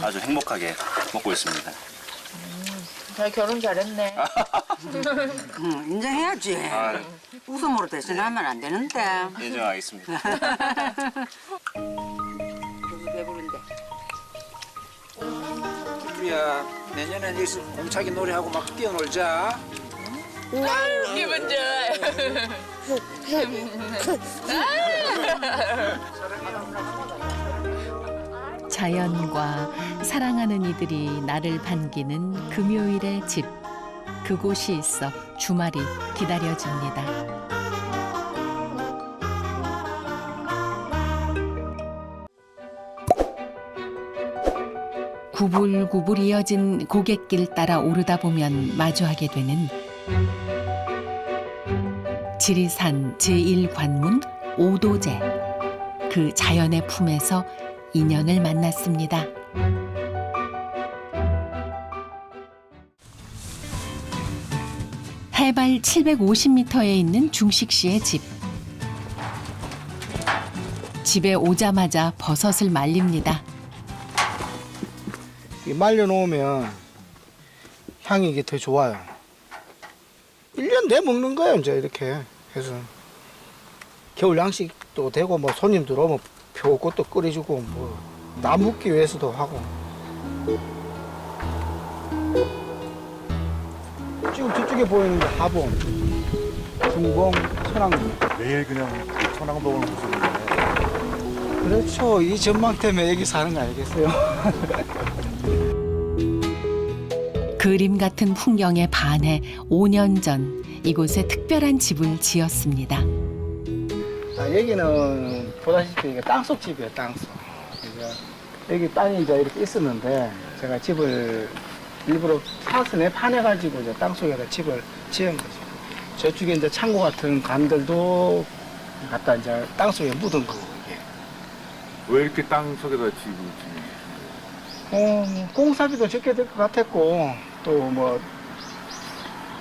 아주 행복하게 먹고 있습니다. 잘 결혼 잘했네. 인정해야지. 아, 웃음으로 대신하면 안 되는데. 인정하겠습니다. 배부른데. 우리야 내년에 여기서 공차기 노래하고 막 뛰어놀자. 기분 좋아. 자연과 사랑하는 이들이 나를 반기는 금요일의 집. 그곳이 있어 주말이 기다려집니다. 구불구불 이어진 고갯길 따라 오르다 보면 마주하게 되는 지리산 제1관문 오도제. 그 자연의 품에서 인연을 만났습니다. 해발 750m에 있는 중식 씨의 집. 집에 오자마자 버섯을 말립니다. 말려놓으면 향이 이게 더 좋아요. 1년 내 먹는 거예요, 이제 이렇게 해서. 겨울 양식도 되고, 뭐 손님들 오면 표고도 끓여주고, 뭐 나 먹기 위해서도 하고. 지금 저쪽에 보이는 게 하봉, 중봉, 천왕봉. 매일 그냥 천왕봉을 보시는 거예요? 그렇죠. 이 전망 때문에 여기 사는 거 알겠어요. 그림 같은 풍경에 반해 5년 전 이곳에 특별한 집을 지었습니다. 여기는 보다시피 이게 땅속 집이에요, 땅속. 여기 땅이 이제 이렇게 있었는데 제가 집을 일부러 사선에 파내가지고 이제 땅속에다 집을 지은 거죠. 저쪽에 이제 창고 같은 간들도 갖다 이제 땅속에 묻은 거고, 이게. 왜 이렇게 땅 속에다 집을 지으셨어요? 공사비도 적게 될 것 같았고, 또 뭐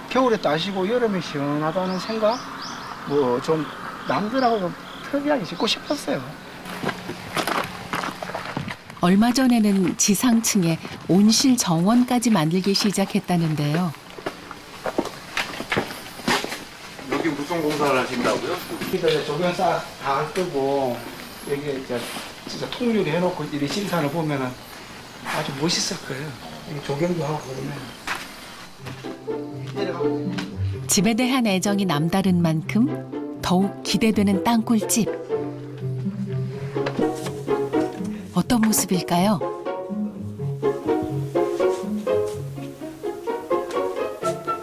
겨울에 따시고 여름에 시원하다는 생각, 뭐 좀 남들하고 좀 특이하게 짓고 싶었어요. 얼마 전에는 지상층에 온실 정원까지 만들기 시작했다는데요. 여기 무슨 공사를 하신다고요? 여기다 조경사 다 뜨고, 여기 이제 진짜 통유리 해놓고 이 신산을 보면은 아주 멋있을 거예요. 여기 조경도 하고 그러면. 집에 대한 애정이 남다른 만큼 더욱 기대되는 땅굴집. 어떤 모습일까요?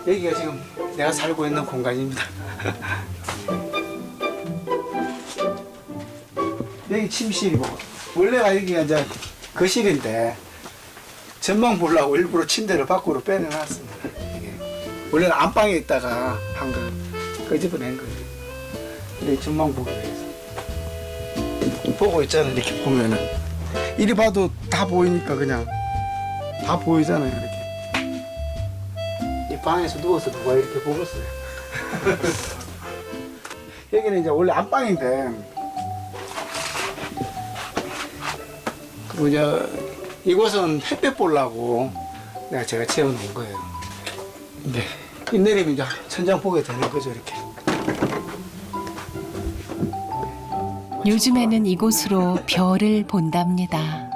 여기가 지금 내가 살고 있는 공간입니다. 여기 침실이고 원래가 여기가 이제 거실인데 전망 보려고 일부러 침대를 밖으로 빼내놨습니다. 이게 원래는 안방에 있다가 방금 끄집어낸 거예요. 이렇게 전망 보기 위해서 보고 있잖아요. 이렇게 보면은 이리 봐도 다 보이니까 그냥 다 보이잖아요. 이렇게 이 방에서 누워서 누가 이렇게 보겠어요. 여기는 이제 원래 안방인데 그리고 이제 이곳은 햇볕 보려고 제가 채워놓은 거예요. 네. 이 내리면 이제 천장 보게 되는 거죠, 이렇게. 요즘에는 이곳으로 별을 본답니다.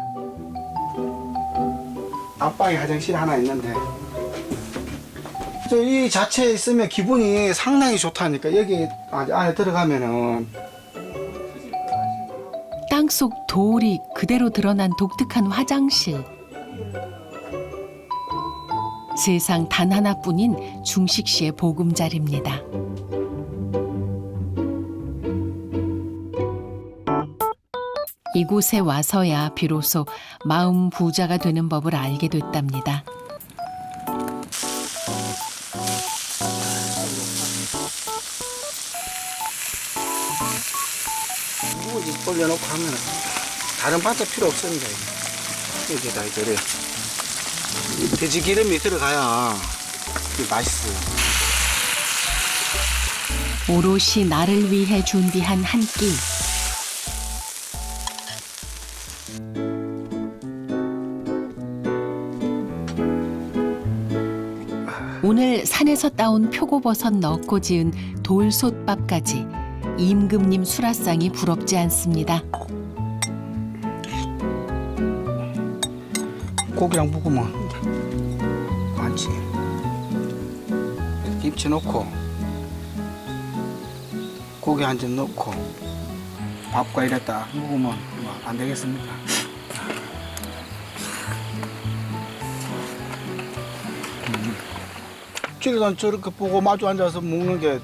안방에 화장실 하나 있는데 이 자체에 있으면 기분이 상당히 좋다니까. 여기 안에 들어가면은 땅속 돌이 그대로 드러난 독특한 화장실. 세상 단 하나뿐인 중식 씨의 보금자리입니다. 이곳에 와서야 비로소 마음 부자가 되는 법을 알게 됐답니다. 누구지 올려놓고 하면 다른 반찬 필요 없습니다. 여기다 이제 돼지 기름이 들어가야 맛있어요. 오롯이 나를 위해 준비한 한 끼. 오늘 산에서 따온 표고버섯 넣고 지은 돌솥밥까지 임금님 수라상이 부럽지 않습니다. 고기랑 묵으면 많지. 김치 넣고 고기 한 점 넣고 밥과 이랬다 묵으면 안 되겠습니까? 길간 저렇게 보고 마주 앉아서 먹는 게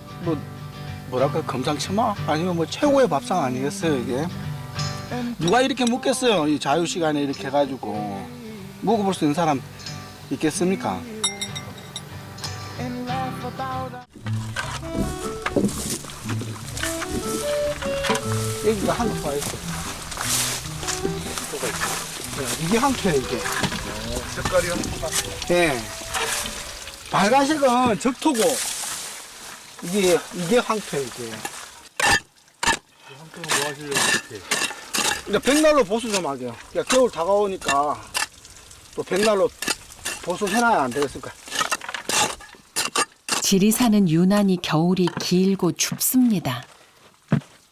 뭐랄까 금상첨화 아니면 뭐 최고의 밥상 아니겠어요 이게? 누가 이렇게 먹겠어요? 이 자유 시간에 이렇게 해가지고 먹어볼 수 있는 사람 있겠습니까? 여기가 한옥 와 있어. 이게 황토예요 이게. 색깔이 황토 같아. 네. 빨간색은 적토고 이게 황토예요 이게. 황토는 뭐 하시려고 이렇게? 근데 백날로 보수 좀 하게요. 그러니까 겨울 다가오니까 또 백날로 보수해놔야 안 되겠습니까? 지리산은 유난히 겨울이 길고 춥습니다.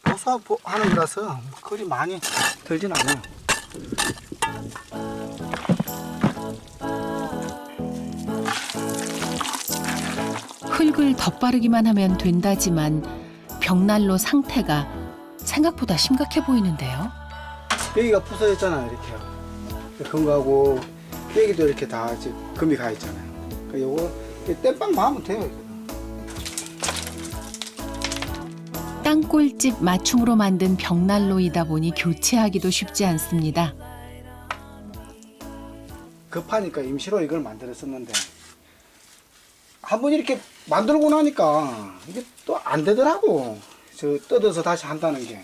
보수하는 거라서 그리 많이 들진 않아요. 흙을 덧바르기만 하면 된다지만 벽난로 상태가 생각보다 심각해 보이는데요. 여기가 부서졌잖아요 이렇게. 건가하고 여기도 이렇게 다 금이 가 있잖아요. 요거 땜빵만 하면 돼요. 땅굴집 맞춤으로 만든 벽난로이다 보니 교체하기도 쉽지 않습니다. 급하니까 임시로 이걸 만들었었는데 한번 이렇게 만들고 나니까 이게 또 안 되더라고. 저 뜯어서 다시 한다는 게.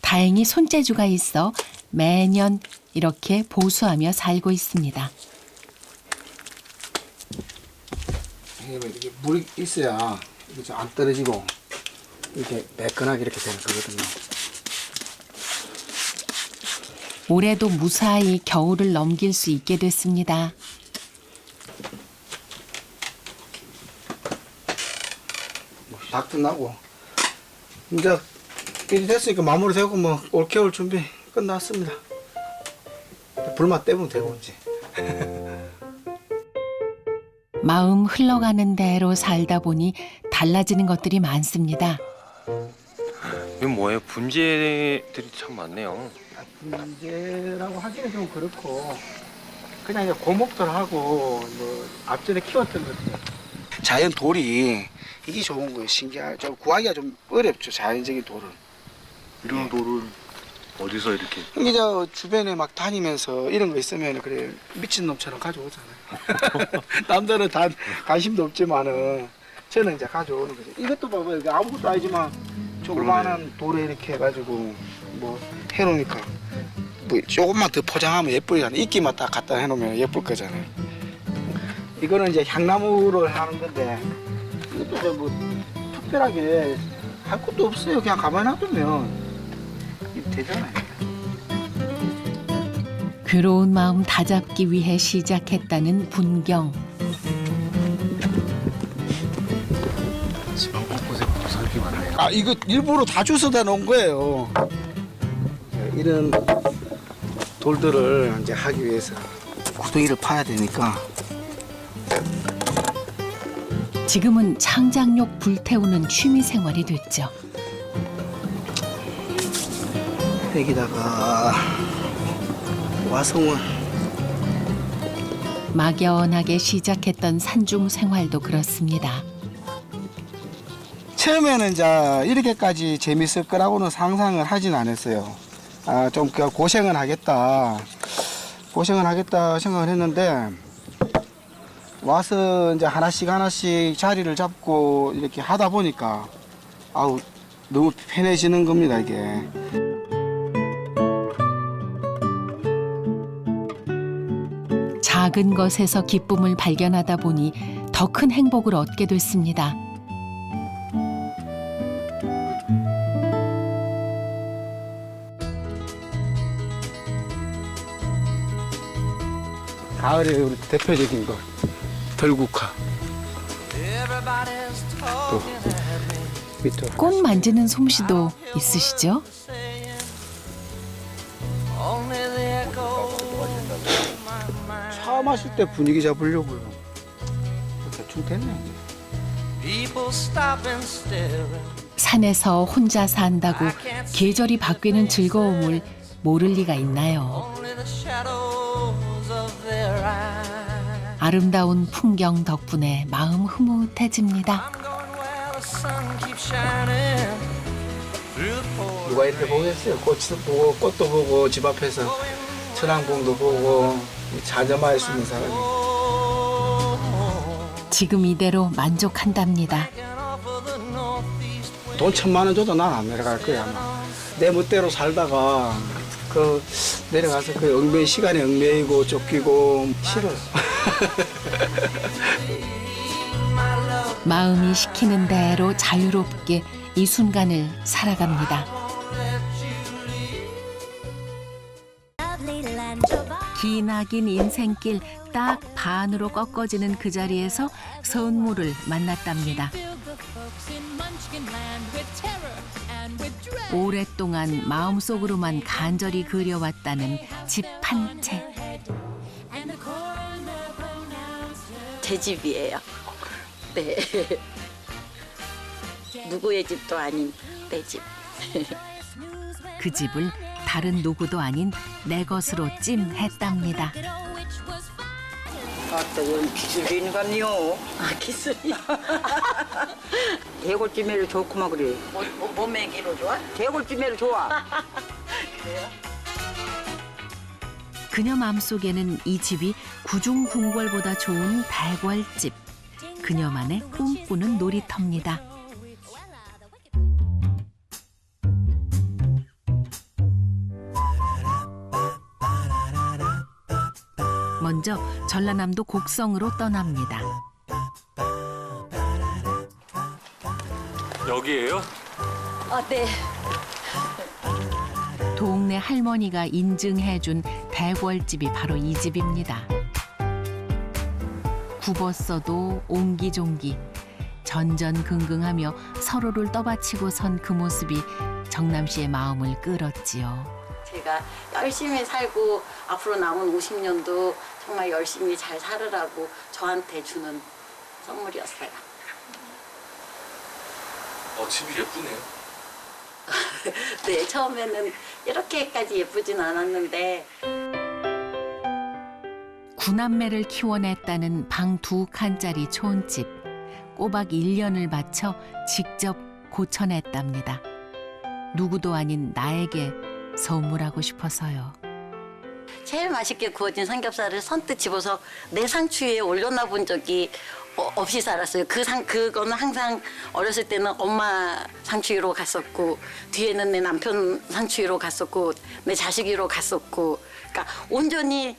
다행히 손재주가 있어 매년 이렇게 보수하며 살고 있습니다. 이게 물이 있어야 이게 좀 안 떨어지고 이렇게 매끈하게 이렇게 되는 거거든요. 올해도 무사히 겨울을 넘길 수 있게 됐습니다. 닭도 나고 이제 일이 됐으니까 마무리되고 뭐 올겨울 준비 끝났습니다. 불만 떼면 되고 이제. 마음 흘러가는 대로 살다 보니 달라지는 것들이 많습니다. 이건 뭐예요? 분재들이 참 많네요. 문제라고 하기는 좀 그렇고 그냥 이제 고목들하고 뭐 앞전에 키웠던 것들. 자연 돌이 이게 좋은 거예요. 신기하죠. 구하기가 좀 어렵죠. 자연적인 돌은. 이런 돌은 어디서 이렇게? 이게 저 주변에 막 다니면서 이런 거 있으면 그래 미친 놈처럼 가져오잖아요. 남들은 다 관심도 없지만은 저는 이제 가져오는 거죠. 이것도 봐봐요. 이게 아무것도 아니지만 조그마한 돌에 이렇게 해가지고 뭐 해놓으니까 뭐 조금만 더 포장하면 예쁘잖아요. 이끼만 딱 갖다 해놓으면 예쁠 거잖아요. 이거는 이제 향나무를 하는 건데 이것도 뭐 특별하게 할 것도 없어요. 그냥 가만히 놔두면 되잖아요. 괴로운 마음 다잡기 위해 시작했다는 분경. 지방 곳곳에 보살피 많네요. 아 이거 일부러 다 주워다 놓은 거예요. 이런 돌들을 이제 하기 위해서 구덩이를 파야 되니까. 지금은 창작욕 불태우는 취미 생활이 됐죠. 여기다가 와송을 막연하게 시작했던 산중 생활도 그렇습니다. 처음에는 이제 이렇게까지 재밌을 거라고는 상상을 하진 않았어요. 아, 좀 고생을 하겠다 생각을 했는데 와서 이제 하나씩 자리를 잡고 이렇게 하다 보니까 아우 너무 편해지는 겁니다 이게. 작은 것에서 기쁨을 발견하다 보니 더 큰 행복을 얻게 됐습니다. 가을에 우리 대표적인 거 덜국화. 또 밑으로 꽃 만지는 솜씨도 있으시죠? 차 마실 때 분위기 잡으려고요. 대충 됐네. 산에서 혼자 산다고 계절이 바뀌는 즐거움을 모를 리가 있나요? 아름다운 풍경 덕분에 마음 흐뭇해집니다. 누가 이렇게 보겠어요? 꽃도 보고 꽃도 보고 집 앞에서 천왕봉도 보고 자녀마을 수 있는 사람이. 지금 이대로 만족한답니다. 돈 1,000만 원 줘도 난 안 내려갈 거야 아마. 내 멋대로 살다가 그 내려가서 그 얽매이 시간에 얽매이고 쫓기고 싫어. 마음이 시키는 대로 자유롭게 이 순간을 살아갑니다. 기나긴 인생길 딱 반으로 꺾어지는 그 자리에서 선물을 만났답니다. 오랫동안 마음속으로만 간절히 그려왔다는 집 한 채. 제 집이에요. 네. 누구의 집도 아닌 내 집. 그 집을 다른 누구도 아닌 내 것으로 찜했답니다. 아따, 이건 기술이는 같네요. 아, 기술이. 대골찜매를 좋구만 그래. 뭐 먹이로 좋아? 대골찜매를 좋아. 그래요? 그녀 마음속에는 이 집이 구중궁궐보다 좋은 대궐집. 그녀만의 꿈꾸는 놀이터입니다. 먼저 전라남도 곡성으로 떠납니다. 여기예요? 네. 동네 할머니가 인증해준 대궐집이 바로 이 집입니다. 굽었어도 옹기종기, 전전긍긍하며 서로를 떠받치고 선 그 모습이 정남 씨의 마음을 끌었지요. 제가 열심히 살고 앞으로 남은 50년도 정말 열심히 잘 살으라고 저한테 주는 선물이었어요. 집이 예쁘네요. 네, 처음에는 이렇게까지 예쁘진 않았는데. 9남매를 키워냈다는 방 2칸짜리 촌집. 꼬박 1년을 바쳐 직접 고쳐냈답니다. 누구도 아닌 나에게 선물하고 싶어서요. 제일 맛있게 구워진 삼겹살을 선뜻 집어서 내 상추에 올려놔 본 적이 없이 살았어요. 그거는 항상 어렸을 때는 엄마 상추 위로 갔었고, 뒤에는 내 남편 상추 위로 갔었고, 내 자식 위로 갔었고, 그러니까 온전히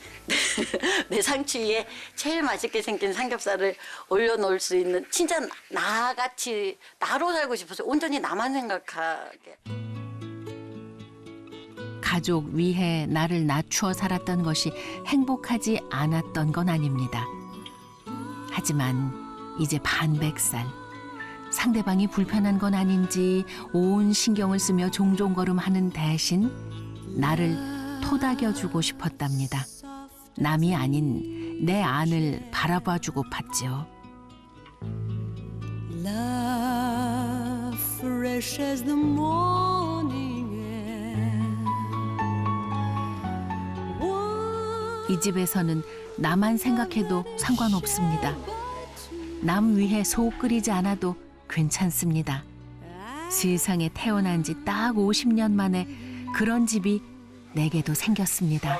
내 상추 위에 제일 맛있게 생긴 삼겹살을 올려놓을 수 있는, 진짜 나같이 나로 살고 싶었어요. 온전히 나만 생각하게. 가족 위해 나를 낮추어 살았던 것이 행복하지 않았던 건 아닙니다. 하지만 이제 반백살. 상대방이 불편한 건 아닌지 온 신경을 쓰며 종종걸음하는 대신 나를 토닥여주고 싶었답니다. 남이 아닌 내 안을 바라봐주고 팠죠. Love fresh as the morning 이 집에서는 나만 생각해도 상관없습니다. 남 위해 속 끓이지 않아도 괜찮습니다. 세상에 태어난 지 딱 50년 만에 그런 집이 내게도 생겼습니다.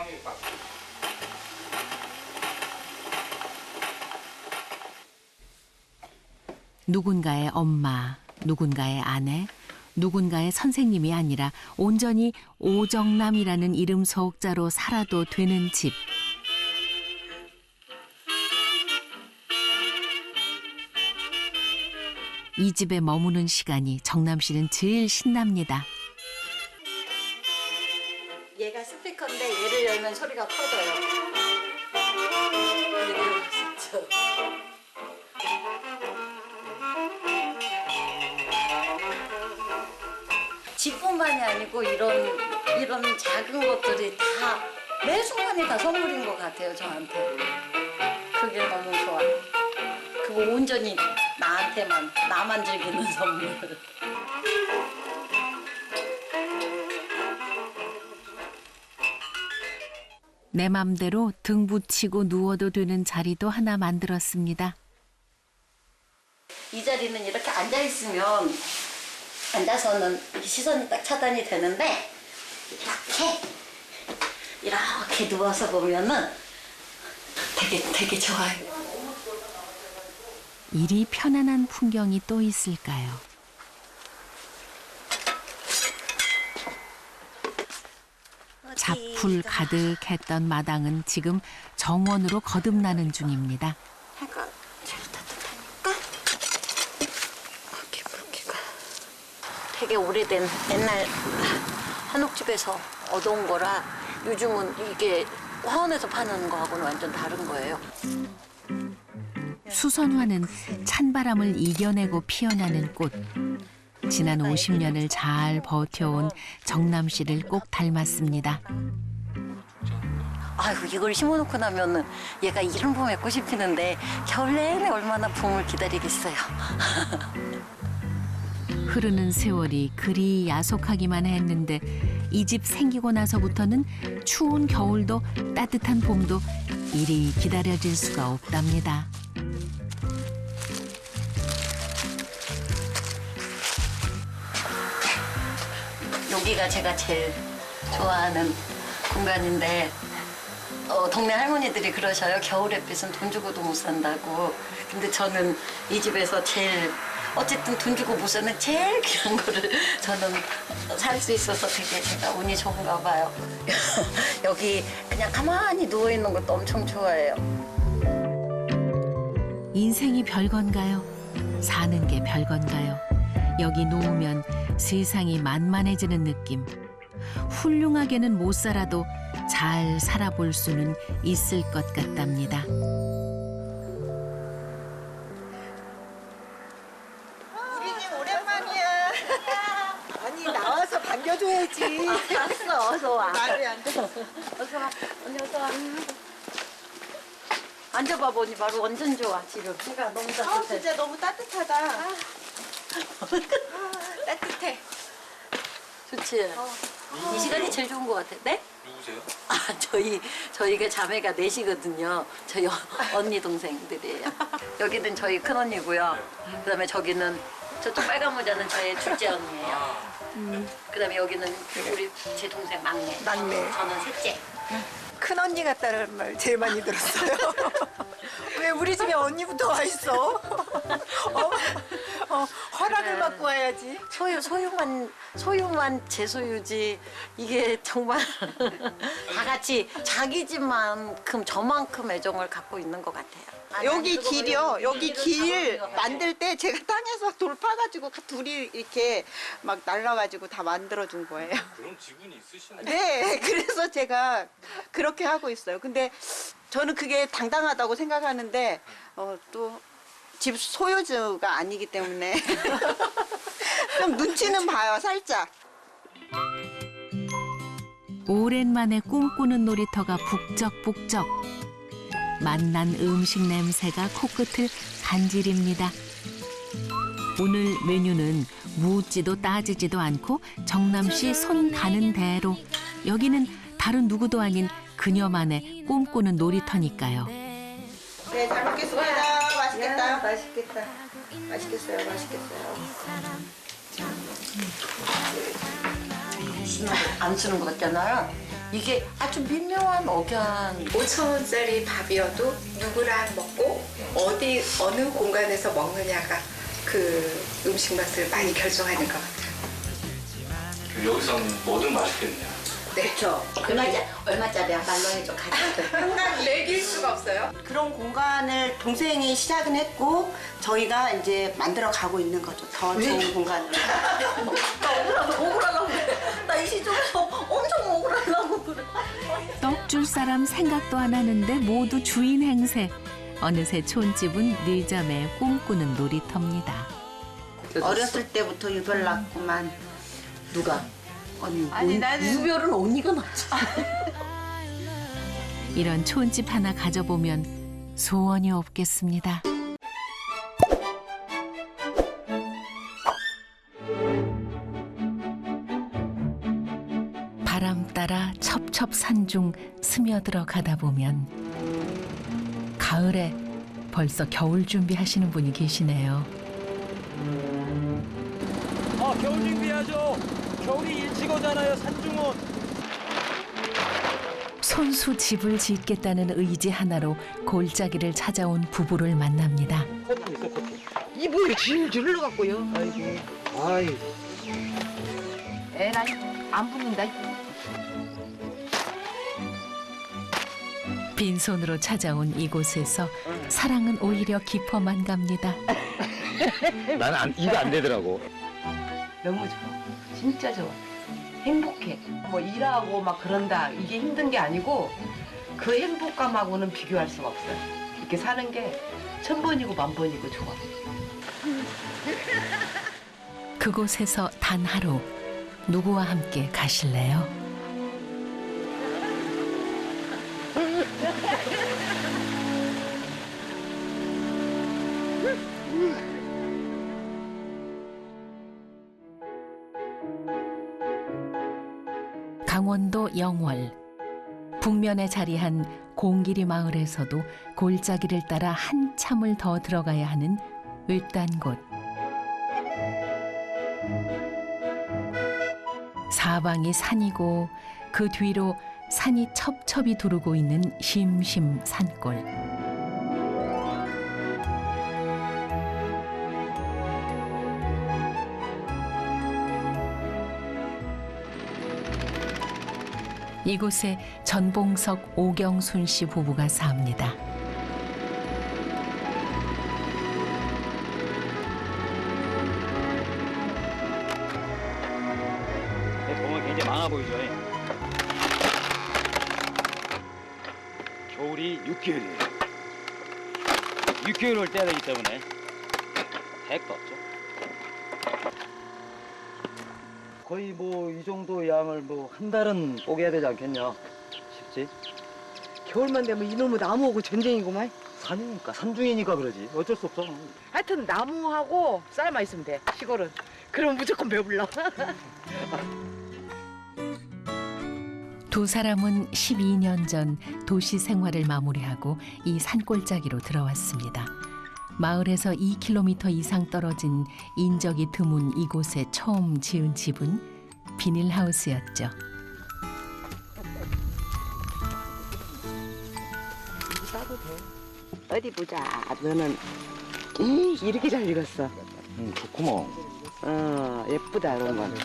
누군가의 엄마, 누군가의 아내, 누군가의 선생님이 아니라 온전히 오정남이라는 이름 소자로 살아도 되는 집. 이 집에 머무는 시간이 정남 씨는 제일 신납니다. 얘가 스피커인데 얘를 열면 소리가 커져요. 진짜. 집뿐만이 아니고 이런 작은 것들이 다 매 순간이 다 선물인 것 같아요, 저한테. 그게 너무 좋아요. 그거 온전히 나한테만, 나만 즐기는 선물. 내 맘대로 등 붙이고 누워도 되는 자리도 하나 만들었습니다. 이 자리는 이렇게 앉아있으면, 앉아서는 시선이 딱 차단이 되는데, 이렇게 누워서 보면은 되게 좋아요. 이리 편안한 풍경이 또 있을까요? 잡풀 가득했던 마당은 지금 정원으로 거듭나는 중입니다. 해가 제일 따뜻하니까 불기가 되게 오래된 옛날 한옥집에서 얻어온 거라 요즘은 이게 화원에서 파는 거하고는 완전 다른 거예요. 수선화는 찬바람을 이겨내고 피어나는 꽃. 지난 50년을 잘 버텨온 정남 씨를 꼭 닮았습니다. 아이고, 이걸 심어놓고 나면은 얘가 이런 봄에 꽃이 피는데 겨울 내내 얼마나 봄을 기다리겠어요. 흐르는 세월이 그리 야속하기만 했는데 이 집 생기고 나서부터는 추운 겨울도 따뜻한 봄도 이리 기다려질 수가 없답니다. 여기가 제가 제일 좋아하는 공간인데 동네 할머니들이 그러셔요. 겨울 햇빛은 돈 주고도 못 산다고. 근데 저는 이 집에서 제일 어쨌든 돈 주고 못 사는 제일 귀한 거를 저는 살 수 있어서 되게 제가 운이 좋은가 봐요. 여기 그냥 가만히 누워있는 것도 엄청 좋아해요. 인생이 별건가요? 사는 게 별건가요? 여기 놓으면 세상이 만만해지는 느낌. 훌륭하게는 못 살아도 잘 살아볼 수는 있을 것 같답니다. 우리 집 오랜만이야. 아니 나와서 반겨줘야지. 알았어, 어서 와. 말이 안 돼. 어서 와. 언니 어서 와. 앉아봐 보니 바로 완전 좋아 지금. 해가 너무 따뜻해. 진짜 너무 따뜻하다. 따뜻해. 좋지? 이 시간이 제일 좋은 것 같아. 네? 누구세요? 아, 저희가 자매가 넷이거든요. 저희 언니 동생들이에요. 여기는 저희 큰 언니고요. 그다음에 저기는 저쪽 빨간 모자는 저의 둘째 언니예요. 그다음에 여기는 우리 제 동생 막내. 저는 셋째. 큰 언니 같다는 말 제일 많이 들었어요. 왜 우리 집에 언니부터 와 있어? 허락을 받고 와야지. 소유만 제 소유지. 이게 정말 다 같이 자기 집만큼 저만큼 애정을 갖고 있는 것 같아요. 여기 길이요. 여기 길 만들 때 제가 땅에서 돌 파가지고 둘이 이렇게 막 날라가지고 다 만들어준 거예요. 그런 지분이 있으시네. 네, 그래서 제가 그렇게 하고 있어요. 근데 저는 그게 당당하다고 생각하는데 또 집 소유주가 아니기 때문에 좀 눈치는 봐요, 살짝. 오랜만에 꿈꾸는 놀이터가 북적북적. 맛난 음식 냄새가 코끝을 간지립니다. 오늘 메뉴는 묻지도 따지지도 않고 정남씨 손 가는 대로. 여기는 다른 누구도 아닌 그녀만의 꿈꾸는 놀이터니까요. 네, 잘 먹겠습니다. 맛있겠다. 맛있겠다. 맛있겠어요. 맛있겠어요. 안 쓰는 거 같잖아요. 이게 아주 미묘한 억양. 5,000원짜리 밥이어도 누구랑 먹고 어느 공간에서 먹느냐가 그 음식 맛을 많이 결정하는 것 같아요. 여기서는 뭐든 맛있겠네요. 네. 그렇죠. 얼마짜리야? 말로 해줘. 가격. 매길 수가 없어요. 그런 공간을 동생이 시작은 했고 저희가 이제 만들어 가고 있는 거죠. 더 좋은 공간을. 나 억울하려고 그래. 나 이 시점에서 엄청 억울하려고 그래. 떡 줄 사람 생각도 안 하는데 모두 주인 행세. 어느새 촌집은 네 꿈꾸는 놀이터입니다. 어렸을 때부터 유별 났구만. 누가? 언니. 아니 나는 유별은 언니가 낫지. 이런 촌집 하나 가져보면 소원이 없겠습니다. 바람 따라 첩첩산중 스며들어 가다 보면 가을에 벌써 겨울 준비하시는 분이 계시네요. 겨울 준비하죠. 겨울이 일찍 오잖아요. 산중옷. 손수 집을 짓겠다는 의지 하나로 골짜기를 찾아온 부부를 만납니다. 커피 있어, 커피. 이불이 질질 흘러갖고요. 아이. 에라이 안 붙는다. 빈손으로 찾아온 이곳에서 사랑은 오히려 깊어만 갑니다. 나는 이거 안 되더라고. 너무 좋아. 진짜 좋아. 행복해. 뭐 일하고 막 그런다. 이게 힘든 게 아니고 그 행복감하고는 비교할 수가 없어요. 이렇게 사는 게 1000번이고 1000번이고 좋아. 그곳에서 단 하루 누구와 함께 가실래요? 강원도 영월 북면에 자리한 공길이 마을에서도 골짜기를 따라 한참을 더 들어가야 하는 외딴 곳. 사방이 산이고 그 뒤로 산이 첩첩이 두르고 있는 심심 산골. 이곳에 전봉석 오경순 씨 부부가 삽니다. 보면 굉장히 많아 보이죠. 겨울이 6개월이에요. 6개월을 떼야 되기 때문에 택도 없죠. 거의 뭐 이 정도 양을 뭐 한 달은 뽀개야 되지 않겠냐 싶지. 겨울만 되면 이놈의 나무하고 전쟁이구만. 산이니까 산중이니까 그러지. 어쩔 수 없어. 하여튼 나무하고 쌀만 있으면 돼. 시골은. 그러면 무조건 배불러. 두 사람은 12년 전 도시 생활을 마무리하고 이 산골짜기로 들어왔습니다. 마을에서 2km 이상 떨어진 인적이 드문 이곳에 처음 지은 집은 비닐하우스였죠. 싸도 돼. 어디 보자. 너는 이렇게 잘 익었어. 좋구먼. 예쁘다 이런 건.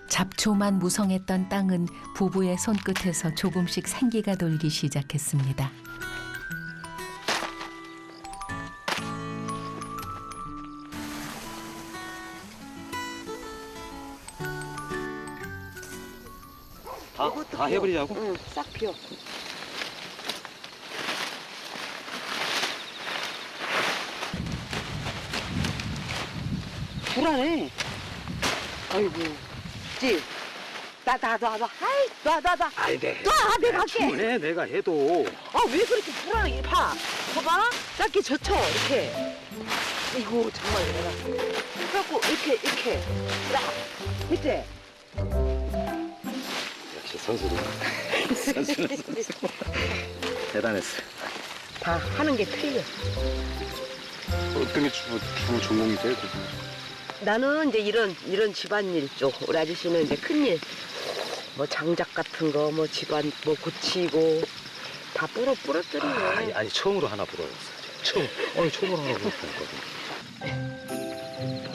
잡초만 무성했던 땅은 부부의 손끝에서 조금씩 생기가 돌기 시작했습니다. 다 해버리자고? 응, 싹 피워. 불안해. 아이고, 지. 놔. 아이, 놔. 아이, 네. 놔, 내가 할게. 충분해, 내가 해도. 왜 그렇게 불안하게 봐? 봐봐. 짧게 젖혀, 이렇게. 이거 정말 내가. 그래갖고, 이렇게. 딱. 밑에. 역시 선수들. 대단했어. 다 하는 게 틀려. 어떤 게 주 전공이세요? 나는 이제 이런 집안일 쪽, 우리 아저씨는 이제 큰일, 뭐 장작 같은 거, 뭐 집안 뭐 고치고 다 부러뜨리네. 아니 처음으로 하나 불어줬어. 처음으로 하나 불어줬거든.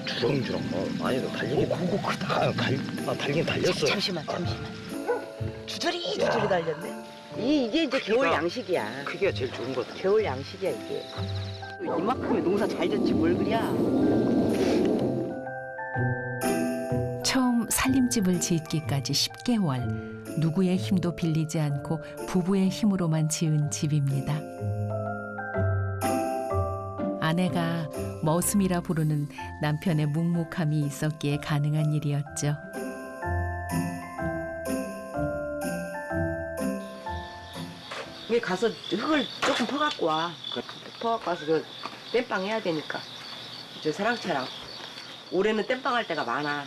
주렁주렁. 아니 너 달리기 고고 크다. 달리긴 달렸어. 잠시만. 주저리 달렸네. 이게 이제 겨울 양식이야. 크기가 제일 좋은 것 같아. 겨울 양식이야 이게. 이만큼의 농사 잘 졌지 뭘 그랴. 처음 살림집을 짓기까지 10개월. 누구의 힘도 빌리지 않고 부부의 힘으로만 지은 집입니다. 아내가 머슴이라 부르는 남편의 묵묵함이 있었기에 가능한 일이었죠. 여기 가서 흙을 조금 퍼갖고 와. 퍼갖고 와서 저 땜빵 해야 되니까. 저 사랑채랑. 올해는 땜빵 할 때가 많아.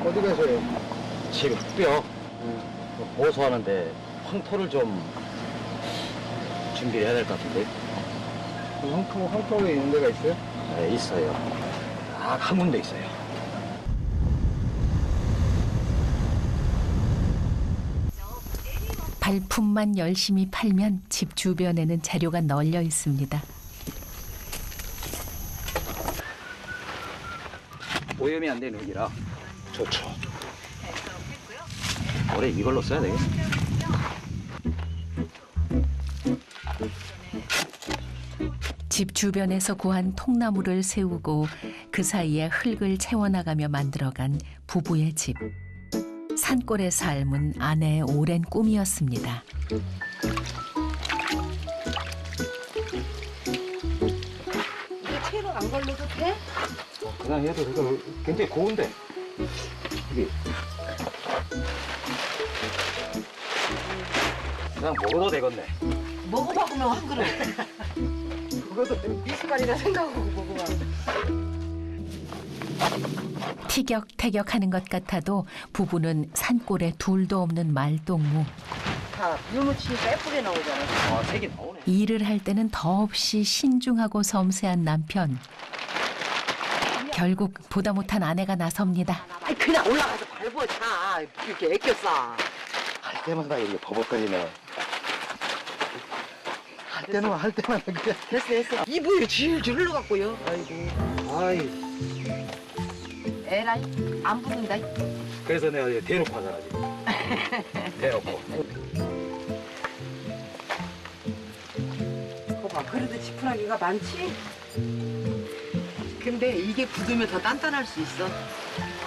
어디 가세요? 지금 흑뼈 보수하는데 황토를 좀 준비해야 될 것 같은데. 황토에 있는 데가 있어요? 네, 있어요. 딱 한 군데 있어요. 발품만 열심히 팔면 집 주변에는 재료가 널려 있습니다. 오염이 안 되는 흙이라 좋죠. 올해 이걸로 써야 되겠어. 집 주변에서 구한 통나무를 세우고 그 사이에 흙을 채워나가며 만들어간 부부의 집. 산골의 삶은 아내의 오랜 꿈이었습니다. 이게 채로 안 걸러도 돼? 그냥 해도 이거 굉장히 고운데. 이게 그냥 먹어도 되겠네. 먹어봐 그러면 한 그릇. 그것도 미숫가루나 생각하고 먹어봐. 티격태격하는 것 같아도 부부는 산골에 둘도 없는 말동무. 다 물 묻히니까 예쁘게 나오잖아. 색이 나오네. 일을 할 때는 더없이 신중하고 섬세한 남편. 결국 보다 못한 아내가 나섭니다. 아니 그냥 올라가서 밟어 자. 이렇게 애껴 싸. 할 때마다 이렇게 버벅거리네. 할 때마다 그냥. 됐어. 이불 질질 흘러갖고요. 아이고. 아이. 에라이 안 붙는다. 그래서 내가 이제 대놓고 하잖아 지금. 대놓고. 거봐 그래도 지푸라기가 많지? 근데 이게 굳으면 더 단단할 수 있어.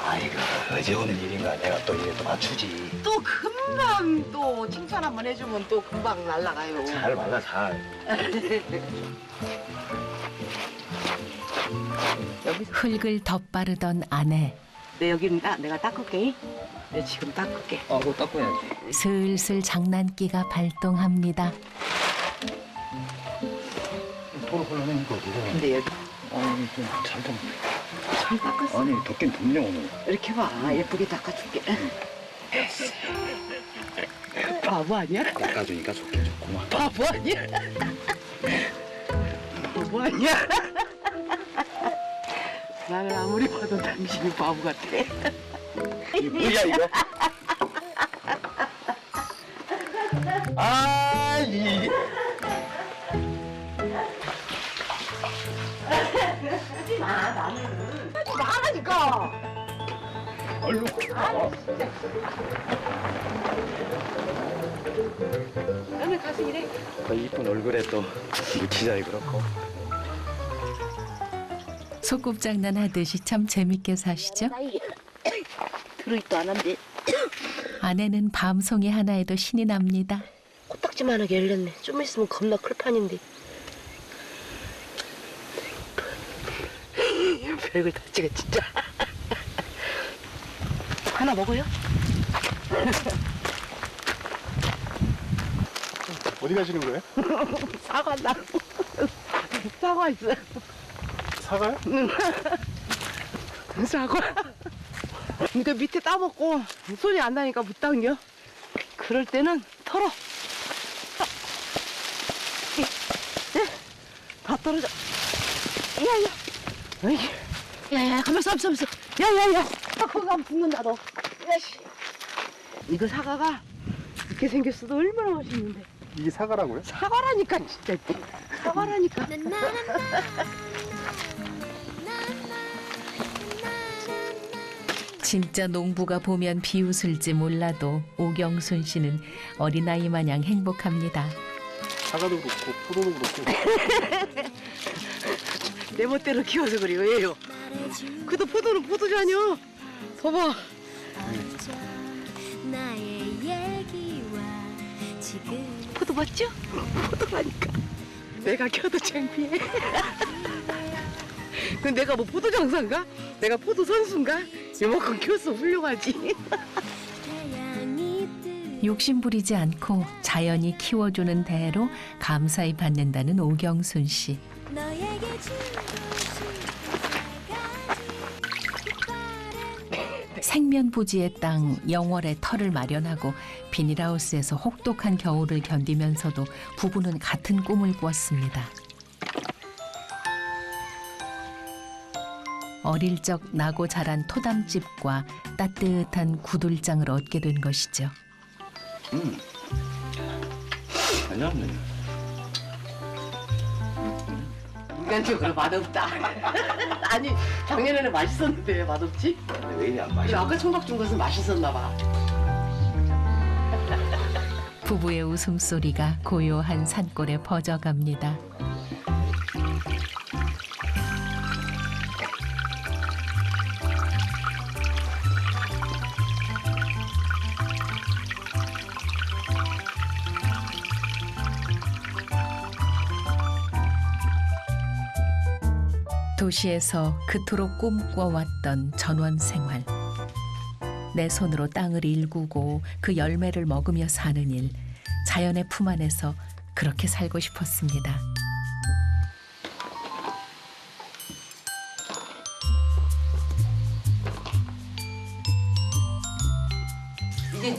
아이고 어제 오는 일인가 내가 또 이래 또 맞추지. 또 금방 또 칭찬 한번 해주면 또 금방 날아가요. 잘 말라 잘. 흙을 덧바르던 아내. 내 여기는 내가 닦을게. 내 지금 닦을게. 그거 닦아야지. 슬슬 장난기가 발동합니다. 도로 흘러내니까 그거. 근데 여기 아니 잠깐. 잘 닦았어. 아니 덥긴 덥네 오늘. 이렇게 봐. 예쁘게 닦아줄게. 바보 아니야? 닦아주니까 좋긴 좋구만. 바보 아니야? 바보 아니야? 나는 아무리 봐도 당신이 바보 같아. 이게 뭐야 이거? 아 이게. 하지 마, 나는. 하지 마라니까. 얼른. 나는 가서 일해. 그 이쁜 얼굴에 또 묻히자니 그렇고. 소꿉장난 하듯이 참 재밌게 사시죠? 들어있도 안 한대. 아내는 밤송이 하나에도 신이 납니다. 코딱지만하게 열렸네. 좀 있으면 겁나 클 판인데. 별걸 다 찍어 진짜. 하나 먹어요? 어디 가시는 거예요? 사과 나. 사과 있어. 사과요? 응. 사과. 그러니까 밑에 따먹고 손이 안 나니까 못 당겨. 그럴 때는 털어. 다 떨어져. 야야. 어이. 야야 가만있어 가만있어. 야야야. 거기 가면 죽는다 너. 야씨. 이거 사과가 이렇게 생겼어도 얼마나 맛있는데. 이게 사과라고요? 사과라니까 진짜. 사과라니까. 진짜 농부가 보면 비웃을지 몰라도 오경순 씨는 어린아이 마냥 행복합니다. 사과도 그렇고 포도도 그렇고. 내 멋대로 키워서 그래요. 얘요. 그래도 포도는 포도잖여. 봐봐. 포도 맞죠? 포도라니까. 내가 켜도 창피해. 그 내가 뭐 포도 장사인가? 내가 포도 선수인가? 이만큼 키웠어 훌륭하지. 욕심 부리지 않고 자연이 키워주는 대로 감사히 받는다는 오경순 씨. 생면부지의 땅 영월에 터를 마련하고 비닐하우스에서 혹독한 겨울을 견디면서도 부부는 같은 꿈을 꾸었습니다. 어릴 적 나고 자란 토담집과 따뜻한 구들장을 얻게 된 것이죠. 괜찮네. 인간적으로 그래 맛없다. 아니 작년에는 맛있었는데 왜 맛없지? 왜 이리 안 그래, 마셔? 아까 총각 준 것은 맛있었나 봐. 부부의 웃음소리가 고요한 산골에 퍼져갑니다. 도시에서 그토록 꿈꿔왔던 전원 생활. 내 손으로 땅을 일구고 그 열매를 먹으며 사는 일. 자연의 품 안에서 그렇게 살고 싶었습니다.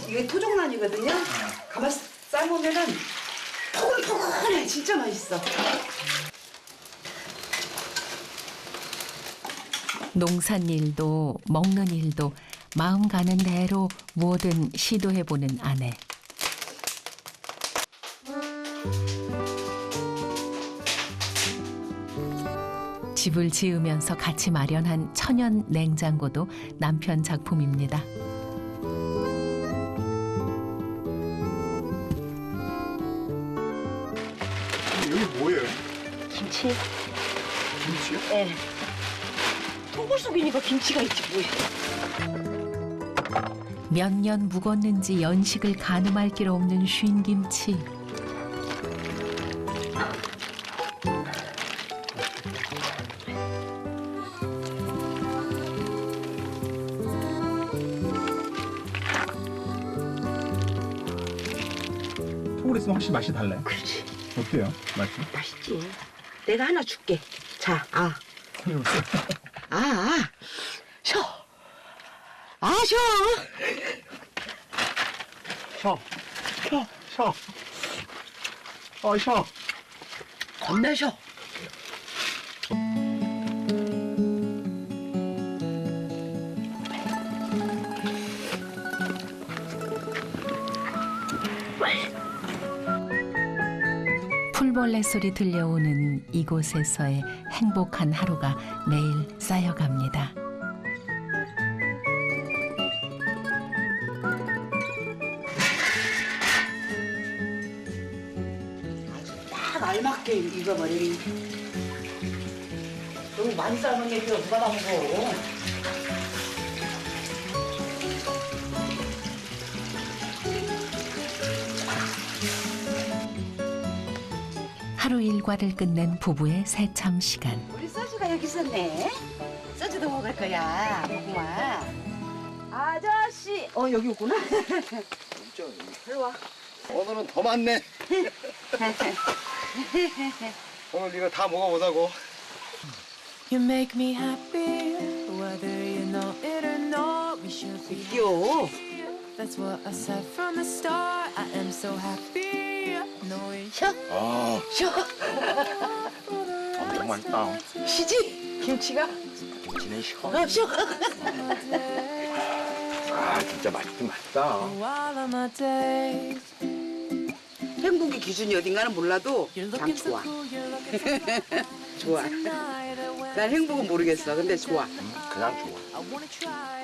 이게 토종란이거든요. 가만 삶으면은 포근포근해. 진짜 맛있어. 농산일도 먹는 일도 마음 가는 대로 뭐든 시도해보는 아내. 집을 지으면서 같이 마련한 천연 냉장고도 남편 작품입니다. 여기 뭐예요? 김치. 김치요? 네. 통굴 속이니까 김치가 있지 뭐야. 몇 년 묵었는지 연식을 가늠할 길 없는 쉰김치. 따로 있으면 확실히 맛이 달라요. 그렇지. 어때요? 맛이? 맛있지. 내가 하나 줄게. 자, 쉬어. 쉬어. 쉬어. 겁나 쉬어. 풀벌레 소리 들려오는 이곳에서의 행복한 하루가 매일 쌓여갑니다. 딱 알맞게 익어버리니. 너무 많이 삶은 게 필요 누가 다 먹어. 하루 일과를 끝낸 부부의 새참 시간. 우리 소주가 여기 있었네. 소주도 먹을 거야. 고구마. 아저씨. 여기 있구나. 이리 와. 오늘은 더 많네. 오늘 이거 다 먹어보자고. You make me happy, whether you know it or not. We should be 귀여워. That's what I said from the start. I am so happy. Knowing 쉬어. 엄청 맛있다. 쉬지? 김치가? 김치는 시원. 쉬어. 아 진짜 맛있긴 맛있다. while of my days. 행복의 기준이 어딘가는 몰라도 참 좋아. 좋아. 난 행복은 모르겠어. 근데 좋아.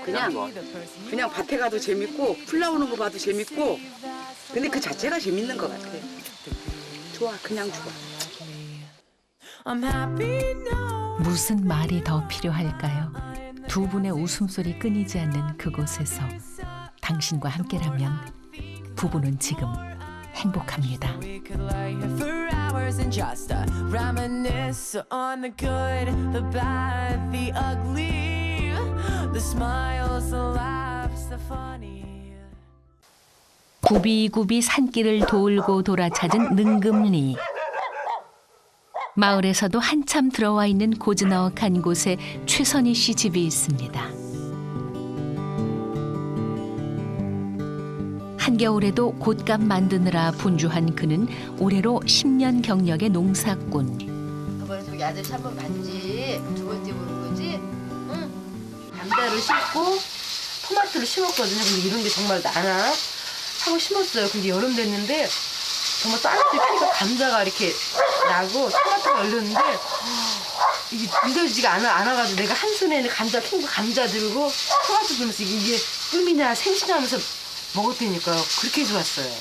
그냥 좋아. 그냥 밭에 가도 재밌고 풀 나오는 거 봐도 재밌고 근데 그 자체가 재밌는 것 같아. 좋아. 그냥 좋아. I'm happy now. 무슨 말이 더 필요할까요? 두 분의 웃음소리 끊이지 않는 그곳에서 당신과 함께라면 부부는 지금 행복합니다. We could lie here for hours and just reminisce on the good, the bad, the ugly, the smiles, the laughs, the funny. 구비구비 산길을 돌고 돌아 찾은 능금리. 마을에서도 한참 들어와 있는 고즈넉한 곳에 최선희 씨 집이 있습니다. 한겨울에도 곶감 만드느라 분주한 그는 올해로 10년 경력의 농사꾼. 저번에 저기 아저씨 한 번 봤지? 두 번째 보는 거지? 응. 감자를 심고 토마토를 심었거든요. 근데 이런 게 정말 나나? 하고 심었어요. 근데 여름 됐는데 정말 따뜻하게 피니까 감자가 이렇게 나고 토마토가 열렸는데 이게 믿어지지가 않아가지고 내가 한 손에는 감자 캔거 감자 들고 토마토 들면서 이게 꿈이냐 생시냐 하면서 먹었다니까요. 그렇게 좋았어요.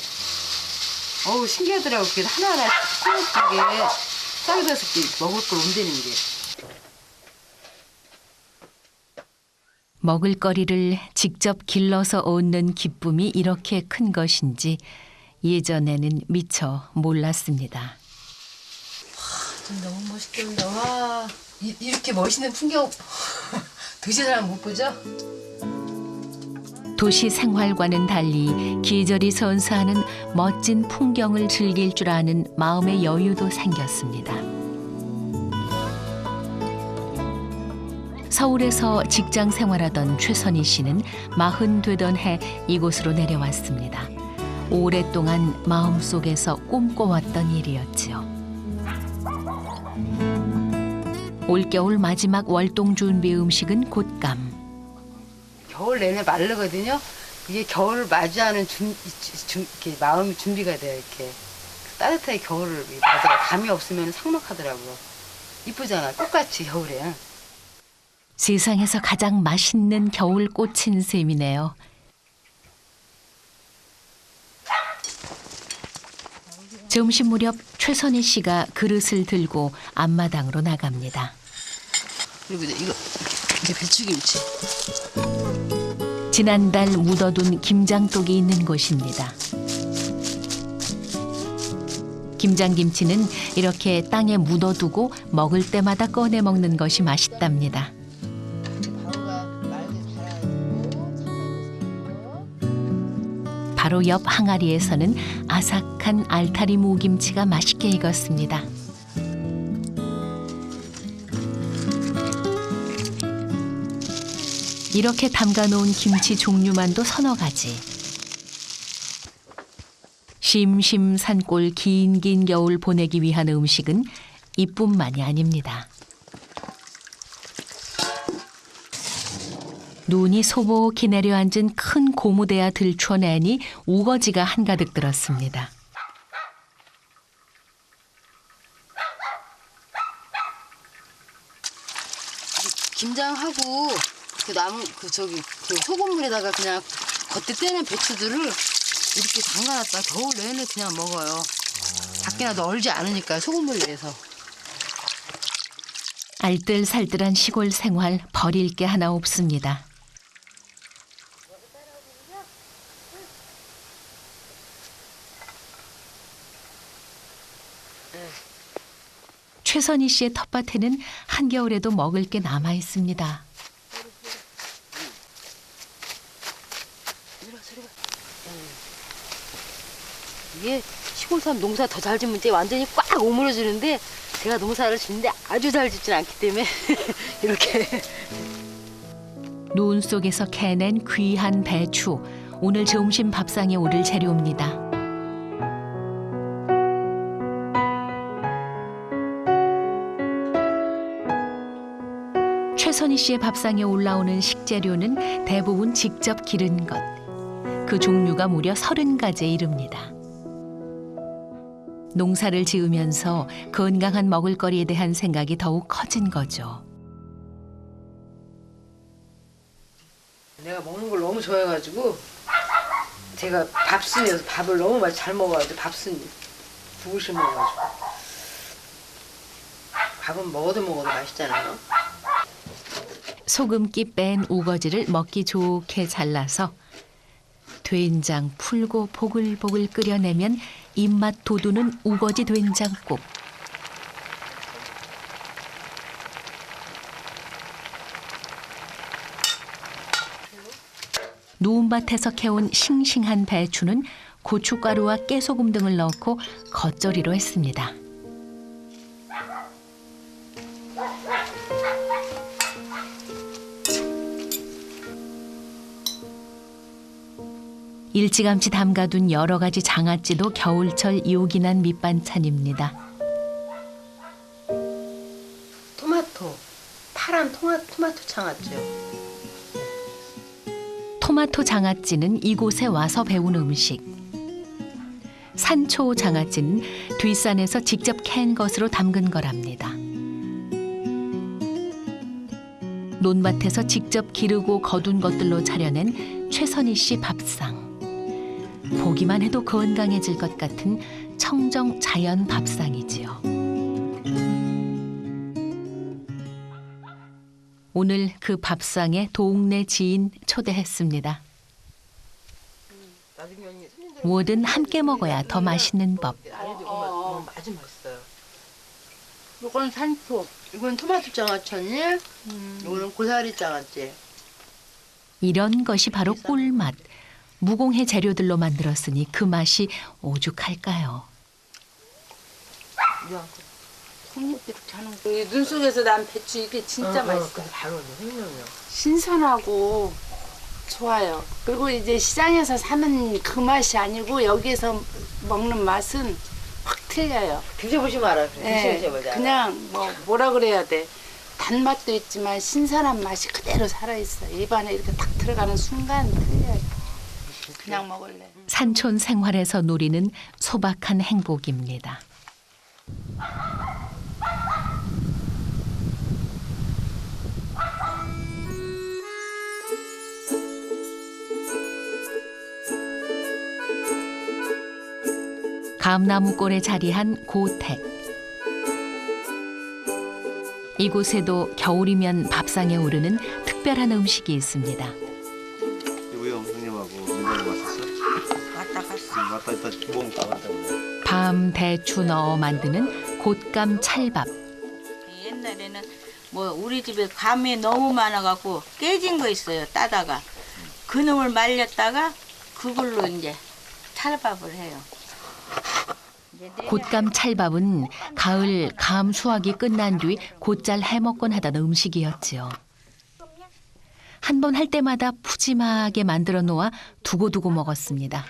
어우 신기하더라고. 그게 하나하나 씹는 게 쌀 다섯 개 먹을 걸 온다는 게. 먹을거리를 직접 길러서 얻는 기쁨이 이렇게 큰 것인지 예전에는 미처 몰랐습니다. 너무 멋있게 온다. 와 이렇게 멋있는 풍경 도시 사람 못 보죠? 도시 생활과는 달리 계절이 선사하는 멋진 풍경을 즐길 줄 아는 마음의 여유도 생겼습니다. 서울에서 직장 생활하던 최선희 씨는 40 되던 해 이곳으로 내려왔습니다. 오랫동안 마음속에서 꿈꿔왔던 일이었지요. 올겨울 마지막 월동 준비 음식은 곶감. 겨울 내내 마르거든요. 이게 겨울을 맞이하는 이렇게 마음이 준비가 돼요. 이렇게 따뜻하게 겨울을 맞아요. 감이 없으면 삭막하더라고요. 이쁘잖아. 꽃같이 겨울에. 세상에서 가장 맛있는 겨울 꽃인 셈이네요. 점심 무렵 최선희 씨가 그릇을 들고 앞마당으로 나갑니다. 그리고 이거 이제 배추김치. 지난달 묻어둔 김장독이 있는 곳입니다. 김장김치는 이렇게 땅에 묻어두고 먹을 때마다 꺼내 먹는 것이 맛있답니다. 바로 바로 옆 항아리에서는 아삭한 알타리 무김치가 맛있게 익었습니다. 이렇게 담가놓은 김치 종류만도 서너 가지. 심심 산골 긴 겨울 보내기 위한 음식은 이뿐만이 아닙니다. 눈이 소복히 내려앉은 큰 고무대야 들춰내니 우거지가 한가득 들었습니다. 김장하고 그 소금물에다가 그냥 겉에 떼는 배추들을 이렇게 담가놨다 겨울 내내 그냥 먹어요. 밖에나 널지 않으니까 소금물 내서. 알뜰살뜰한 시골 생활 버릴 게 하나 없습니다. 최선희 씨의 텃밭에는 한겨울에도 먹을 게 남아 있습니다. 이게 시골 사람 농사 더 잘 짓면 이제 완전히 꽉 오므려지는데 제가 농사를 짓는데 아주 잘 짓진 않기 때문에 이렇게. 눈 속에서 캐낸 귀한 배추, 오늘 점심 밥상에 오를 재료입니다. 최선희 씨의 밥상에 올라오는 식재료는 대부분 직접 기른 것. 그 종류가 무려 30가지에 이릅니다. 농사를 지으면서 건강한 먹을거리에 대한 생각이 더욱 커진 거죠. 내가 먹는 걸 너무 좋아해가지고 제가 밥순이어서 밥을 너무 많이 잘 먹어가지고 밥순이 2그릇 먹어가지고 밥은 먹어도 맛있잖아요. 소금기 뺀 우거지를 먹기 좋게 잘라서 된장 풀고 보글보글 끓여내면 입맛 돋우는 우거지 된장국. 누움밭에서 캐온 싱싱한 배추는 고춧가루와 깨소금 등을 넣고 겉절이로 했습니다. 일찌감치 담가둔 여러 가지 장아찌도 겨울철 요긴한 밑반찬입니다. 토마토, 파란 토마토 장아찌요. 토마토 장아찌는 이곳에 와서 배운 음식. 산초 장아찌는 뒷산에서 직접 캔 것으로 담근 거랍니다. 논밭에서 직접 기르고 거둔 것들로 차려낸 최선희 씨 밥상. 보기만 해도 건강해질 것 같은 청정 자연 밥상이지요. 오늘 그 밥상에 동네 지인 초대했습니다. 뭐든 함께 먹어야 더 맛있는 법. 아주 맛있어요. 이건 산초, 이건 토마토 장아찌 언니, 이거는 고사리 장아찌. 이런 것이 바로 꿀맛. 무공해 재료들로 만들었으니 그 맛이 오죽할까요? 콩잎 이렇게 하는 거. 눈 속에서 난 배추 이게 진짜 맛있어요. 바로 생명이요. 신선하고 좋아요. 그리고 이제 시장에서 사는 그 맛이 아니고 여기에서 먹는 맛은 확 틀려요. 드셔보시면 알아요. 네, 그냥 뭐라 그래야 돼. 단맛도 있지만 신선한 맛이 그대로 살아있어요. 입안에 이렇게 딱 들어가는 순간 틀려요. 그냥 먹을래. 산촌 생활에서 누리는 소박한 행복입니다. 감나무골에 자리한 고택. 이곳에도 겨울이면 밥상에 오르는 특별한 음식이 있습니다. 우영 형님하고 민정이 왔었어? 왔다 갔어. 왔다 갔다 몽 따갔다고. 밤 대추 넣어 만드는 곶감 찰밥. 옛날에는 우리 집에 감이 너무 많아갖고 깨진 거 있어요. 따다가 그놈을 말렸다가 그걸로 이제 찰밥을 해요. 곶감 찰밥은 가을 감 수확이 끝난 뒤 곧잘 해먹곤 하던 음식이었지요. 한 번 할 때마다 푸짐하게 만들어 놓아 두고두고 먹었습니다.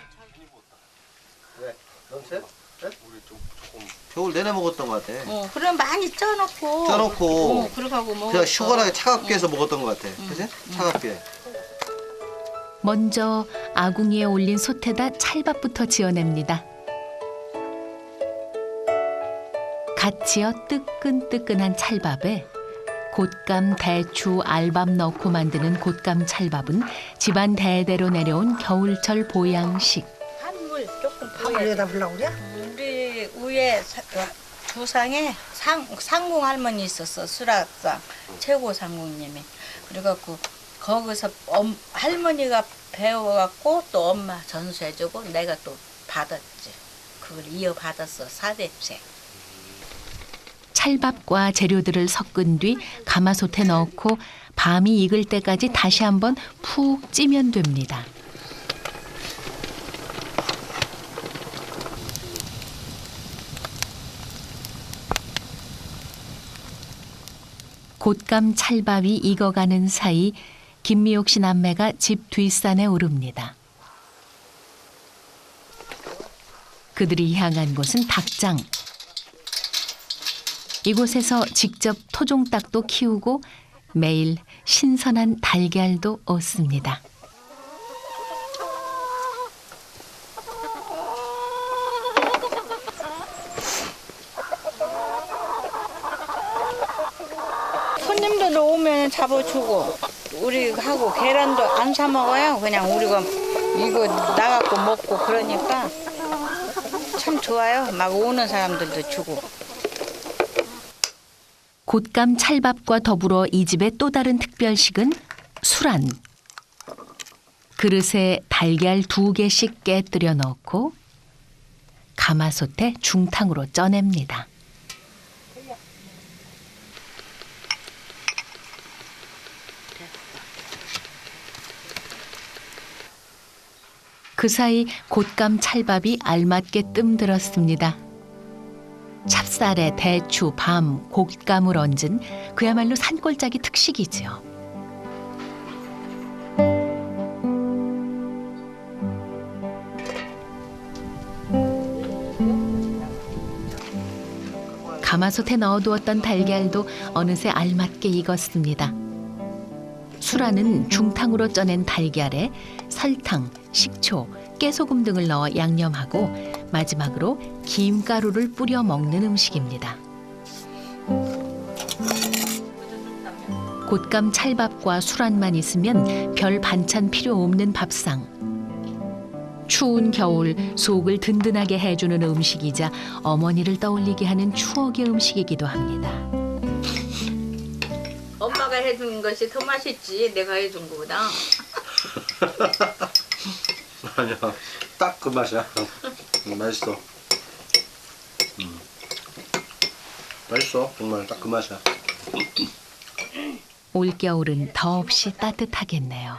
겨울 내내 먹었던 것 같아. 그럼 많이 쪄놓고. 그러고 먹어. 그냥 시원하게 차갑게 해서 먹었던 것 같아. 그지? 차갑게. 먼저 아궁이에 올린 솥에다 찰밥부터 지어냅니다. 갓 지어 뜨끈뜨끈한 찰밥에 곶감, 대추, 알밥 넣고 만드는 곶감 찰밥은 집안 대대로 내려온 겨울철 보양식. 한물 조금 밥을 여기다 불라고 그래? 우리 위에 조상에 상궁 할머니 있었어. 수락상 최고 상궁님이. 그래갖고 거기서 할머니가 배워갖고 또 엄마 전수해주고 내가 또 받았지. 그걸 이어받았어. 4대째. 찰밥과 재료들을 섞은 뒤 가마솥에 넣고 밤이 익을 때까지 다시 한번 푹 찌면 됩니다. 곶감 찰밥이 익어가는 사이 김미옥 씨 남매가 집 뒷산에 오릅니다. 그들이 향한 곳은 닭장. 이곳에서 직접 토종닭도 키우고 매일 신선한 달걀도 얻습니다. 손님들 오면 잡아주고 우리 하고 계란도 안 사 먹어요. 그냥 우리가 이거 나갖고 먹고 그러니까 참 좋아요. 막 오는 사람들도 주고. 곶감 찰밥과 더불어 이 집의 또 다른 특별식은 수란. 그릇에 달걀 2개씩 깨뜨려 넣고 가마솥에 중탕으로 쪄냅니다. 그 사이 곶감 찰밥이 알맞게 뜸들었습니다. 찹쌀에 대추, 밤, 곶감을 얹은 그야말로 산골짜기 특식이지요. 가마솥에 넣어두었던 달걀도 어느새 알맞게 익었습니다. 수라는 중탕으로 쪄낸 달걀에 설탕, 식초, 깨소금 등을 넣어 양념하고 마지막으로 김가루를 뿌려 먹는 음식입니다. 곶감 찰밥과 수란만 있으면 별 반찬 필요 없는 밥상. 추운 겨울 속을 든든하게 해주는 음식이자 어머니를 떠올리게 하는 추억의 음식이기도 합니다. 엄마가 해준 것이 더 맛있지. 내가 해준 거보다. 아니야, 딱 그 맛이야. 맛있어. 맛있어. 정말 딱 그 맛이야. 올겨울은 더없이 따뜻하겠네요.